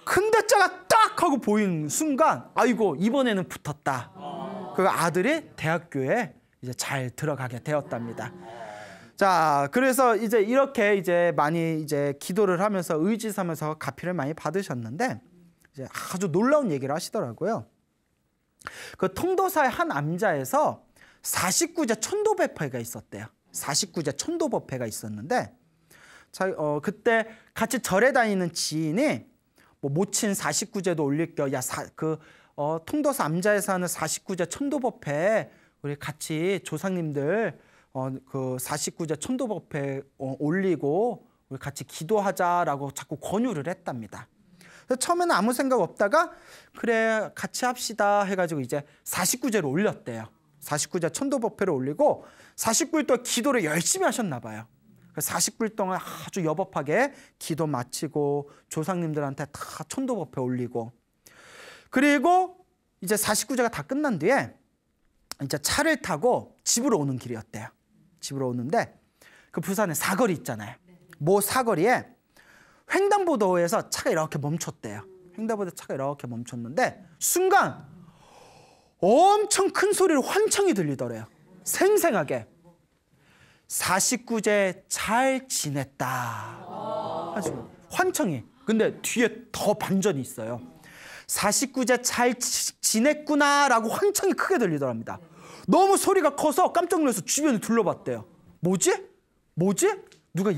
큰 대자가 딱 하고 보인 순간 아이고 이번에는 붙었다. 그 아들이 대학교에 이제 잘 들어가게 되었답니다. 자, 그래서 이제 이렇게 이제 많이 이제 기도를 하면서 의지하면서 가피를 많이 받으셨는데 이제 아주 놀라운 얘기를 하시더라고요. 그 통도사의 한 암자에서 49제 천도법회가 있었대요. 49제 천도법회가 있었는데 그때 같이 절에 다니는 지인이 모친 49제도 올릴 겸 통도사 암자에서 하는 49제 천도법회 우리 같이 조상님들 그 49제 천도법회 올리고 우리 같이 기도하자라고 자꾸 권유를 했답니다. 그래서 처음에는 아무 생각 없다가 그래 같이 합시다 해가지고 이제 49제를 올렸대요. 49제 천도법회를 올리고 49일 동안 기도를 열심히 하셨나 봐요. 49일 동안 아주 여법하게 기도 마치고 조상님들한테 다 천도법회 올리고 그리고 이제 49제가 다 끝난 뒤에 이제 차를 타고 집으로 오는 길이었대요. 집으로 오는데 그 부산에 사거리 있잖아요. 모 사거리에 횡단보도에서 차가 이렇게 멈췄대요. 횡단보도에 차가 이렇게 멈췄는데 순간 엄청 큰 소리로 환청이 들리더래요. 생생하게. 49제 잘 지냈다. 환청이. 근데 뒤에 더 반전이 있어요. 49제 잘 지냈구나 라고 환청이 크게 들리더랍니다. 너무 소리가 커서 깜짝 놀라서 주변을 둘러봤대요. 뭐지? 누가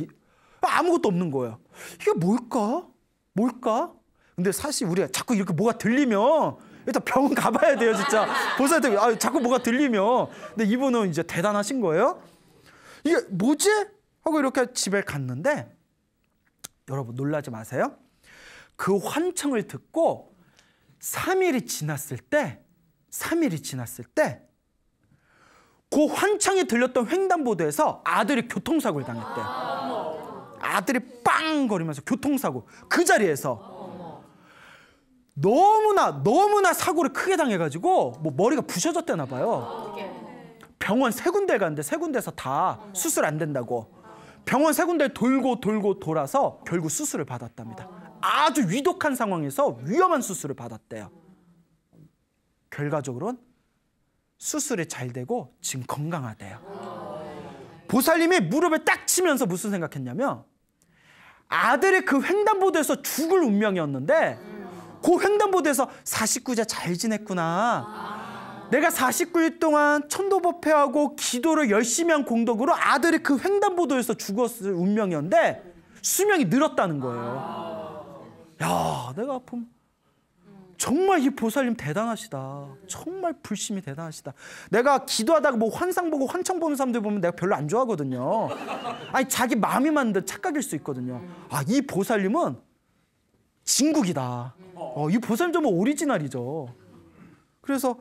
아무것도 없는 거예요. 이게 뭘까? 뭘까? 근데 사실 우리가 자꾸 이렇게 뭐가 들리면 일단 병원 가봐야 돼요, 진짜. 보살한테 자꾸 뭐가 들리면. 근데 이분은 이제 대단하신 거예요. 이게 뭐지? 하고 이렇게 집에 갔는데 여러분 놀라지 마세요. 그 환청을 듣고 3일이 지났을 때 그 환청이 들렸던 횡단보도에서 아들이 교통사고를 당했대요. 아들이 빵 거리면서 교통사고. 그 자리에서 너무나 사고를 크게 당해가지고 뭐 머리가 부셔졌대나 봐요. 병원 3군데 갔는데 3군데서 다 수술 안 된다고. 병원 3군데 돌고 돌아서 결국 수술을 받았답니다. 아주 위독한 상황에서 위험한 수술을 받았대요. 결과적으로는 수술이 잘 되고 지금 건강하대요. 보살님이 무릎을 딱 치면서 무슨 생각했냐면 아들이 그 횡단보도에서 죽을 운명이었는데 그 횡단보도에서 49제 잘 지냈구나. 내가 49일 동안 천도법회하고 기도를 열심히 한 공덕으로 아들이 그 횡단보도에서 죽었을 운명이었는데 수명이 늘었다는 거예요. 야, 내가 아프면 정말 이 보살님 대단하시다. 정말 불심이 대단하시다. 내가 기도하다가 뭐 환상 보고 환청 보는 사람들 보면 내가 별로 안 좋아하거든요. 아니 자기 마음이 만든 착각일 수 있거든요. 이 보살님은 진국이다. 이 보살님 정말 오리지널이죠. 그래서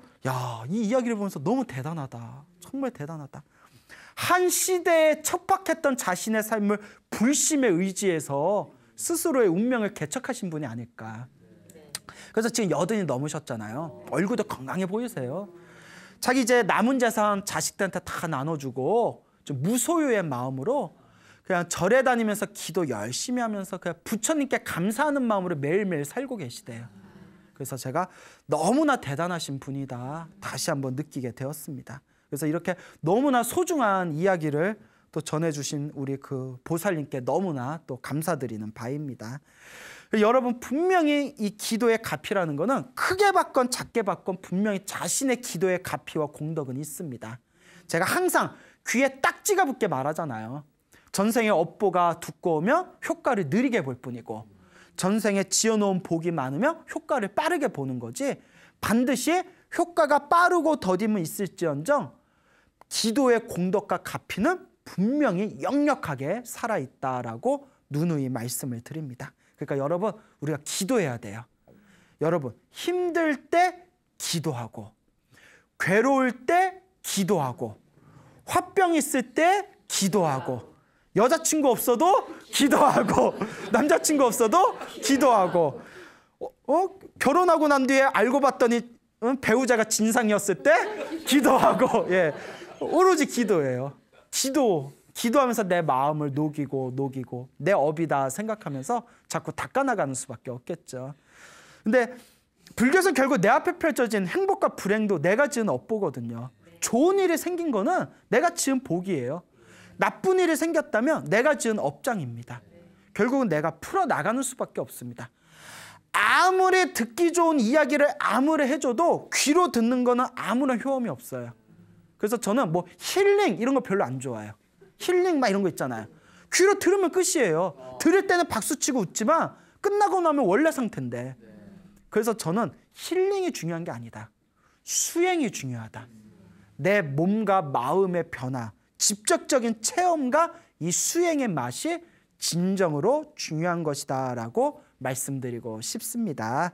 이 이야기를 보면서 너무 대단하다. 정말 대단하다. 한 시대에 척박했던 자신의 삶을 불심에 의지해서 스스로의 운명을 개척하신 분이 아닐까. 그래서 지금 80이 넘으셨잖아요. 얼굴도 건강해 보이세요. 자기 이제 남은 재산 자식들한테 다 나눠주고 좀 무소유의 마음으로 그냥 절에 다니면서 기도 열심히 하면서 그냥 부처님께 감사하는 마음으로 매일매일 살고 계시대요. 그래서 제가 너무나 대단하신 분이다 다시 한번 느끼게 되었습니다. 그래서 이렇게 너무나 소중한 이야기를 또 전해주신 우리 그 보살님께 너무나 또 감사드리는 바입니다. 여러분 분명히 이 기도의 가피라는 거는 크게 받건 작게 받건 분명히 자신의 기도의 가피와 공덕은 있습니다. 제가 항상 귀에 딱지가 붙게 말하잖아요. 전생의 업보가 두꺼우면 효과를 느리게 볼 뿐이고 전생에 지어놓은 복이 많으면 효과를 빠르게 보는 거지 반드시 효과가 빠르고 더디면 있을지언정 기도의 공덕과 가피는 분명히 역력하게 살아있다라고 누누이 말씀을 드립니다. 그러니까 여러분 우리가 기도해야 돼요. 여러분 힘들 때 기도하고 괴로울 때 기도하고 화병 있을 때 기도하고 여자친구 없어도 기도하고 남자친구 없어도 기도하고 결혼하고 난 뒤에 알고 봤더니 배우자가 진상이었을 때 기도하고 오로지 기도예요. 기도하면서 내 마음을 녹이고 내 업이다 생각하면서 자꾸 닦아나가는 수밖에 없겠죠. 근데 불교에서 결국 내 앞에 펼쳐진 행복과 불행도 내가 지은 업보거든요. 좋은 일이 생긴 거는 내가 지은 복이에요. 나쁜 일이 생겼다면 내가 지은 업장입니다. 결국은 내가 풀어나가는 수밖에 없습니다. 아무리 듣기 좋은 이야기를 아무리 해줘도 귀로 듣는 거는 아무런 효험이 없어요. 그래서 저는 뭐 힐링 이런 거 별로 안 좋아해요. 힐링 막 이런 거 있잖아요. 귀로 들으면 끝이에요. 들을 때는 박수치고 웃지만 끝나고 나면 원래 상태인데. 그래서 저는 힐링이 중요한 게 아니다. 수행이 중요하다. 내 몸과 마음의 변화, 직접적인 체험과 이 수행의 맛이 진정으로 중요한 것이다라고 말씀드리고 싶습니다.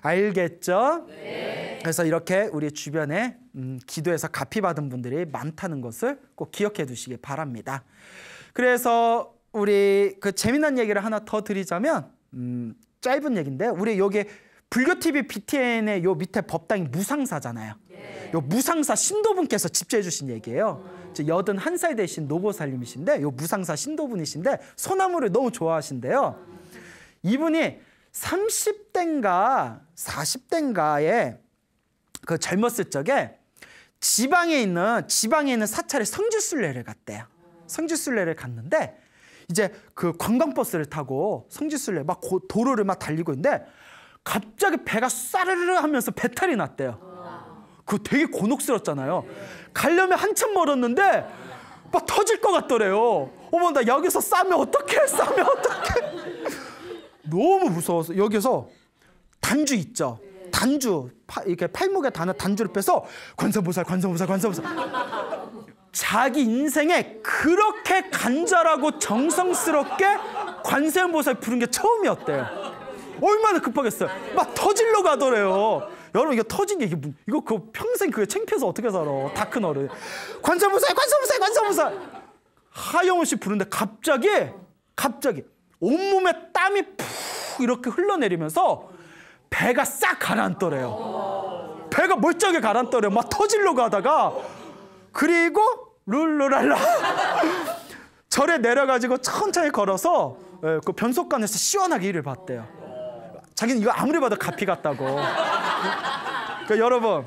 알겠죠? 네. 그래서 이렇게 우리 주변에 기도해서 가피받은 분들이 많다는 것을 꼭 기억해 두시기 바랍니다. 그래서 우리 그 재미난 얘기를 하나 더 드리자면 짧은 얘기인데 우리 여기 불교TV BTN의 요 밑에 법당이 무상사잖아요. 네. 요 무상사 신도분께서 집재해 주신 얘기예요. 81살 되신 노보살님이신데 요 무상사 신도분이신데 소나무를 너무 좋아하신대요. 이분이 30대인가 40대인가에 그 젊었을 적에 지방에 있는 사찰에 성지순례를 갔대요. 성지순례를 갔는데 이제 그 관광버스를 타고 성지순례 막 도로를 막 달리고 있는데 갑자기 배가 싸르르 하면서 배탈이 났대요. 그거 되게 곤혹스럽잖아요. 가려면 한참 멀었는데 막 터질 것 같더래요. 어머 나 여기서 싸면 어떡해. 너무 무서워서 여기서 단주 있죠. 단주 이렇게 팔목에 다는 단주를 빼서 관세음보살 자기 인생에 그렇게 간절하고 정성스럽게 관세음보살 부른 게 처음이었대요. 얼마나 급하겠어요. 막 터질러 가더래요. 여러분 이거 터진 게 이거 그 평생 그게 창피해서 어떻게 살아. 다 큰 어른. 관세음보살 하염없이 부르는데 갑자기 온몸에 땀이 푹 이렇게 흘러내리면서 배가 싹 가라앉더래요. 배가 멀쩡하게 가라앉더래요. 막 터지려고 하다가 그리고 룰루랄라 절에 내려가지고 천천히 걸어서 그 변속관에서 시원하게 일을 봤대요. 자기는 이거 아무리 봐도 가피 같다고. 그러니까 여러분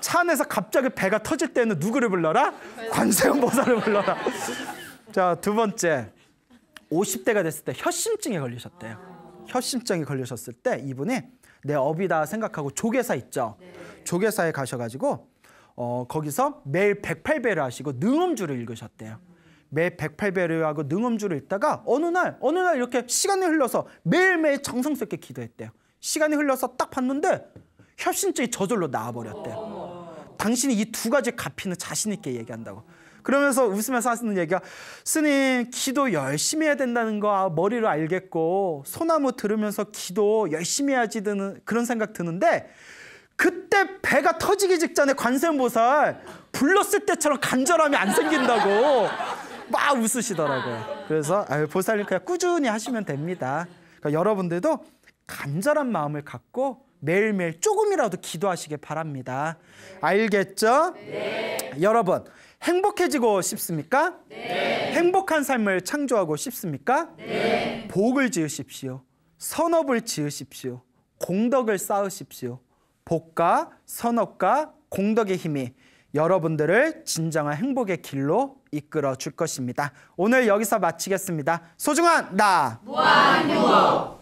차 안에서 갑자기 배가 터질 때는 누구를 불러라? 관세음보살을 불러라. 자, 두 번째 50대가 됐을 때 혀심증에 걸리셨대요. 혀심증이 걸리셨을 때 이분이 내 업이다 생각하고 조계사 있죠. 조계사에 가셔가지고 거기서 매일 108배를 하시고 능엄주를 읽으셨대요. 매일 108배를 하고 능엄주를 읽다가 어느 날 이렇게 시간이 흘러서 매일매일 정성스럽게 기도했대요. 시간이 흘러서 딱 봤는데 혀심증이 저절로 나와버렸대요. 당신이 이 두 가지 가피는 자신 있게 얘기한다고. 그러면서 웃으면서 하시는 얘기가 스님 기도 열심히 해야 된다는 거 머리로 알겠고 소나무 들으면서 기도 열심히 해야지 드는 그런 생각 드는데 그때 배가 터지기 직전에 관세음보살 불렀을 때처럼 간절함이 안 생긴다고 막 웃으시더라고요. 그래서 보살님 그냥 꾸준히 하시면 됩니다. 그러니까 여러분들도 간절한 마음을 갖고 매일매일 조금이라도 기도하시길 바랍니다. 알겠죠? 네. 여러분 행복해지고 싶습니까? 네. 행복한 삶을 창조하고 싶습니까? 네. 복을 지으십시오. 선업을 지으십시오. 공덕을 쌓으십시오. 복과 선업과 공덕의 힘이 여러분들을 진정한 행복의 길로 이끌어 줄 것입니다. 오늘 여기서 마치겠습니다. 소중한 나 무한유호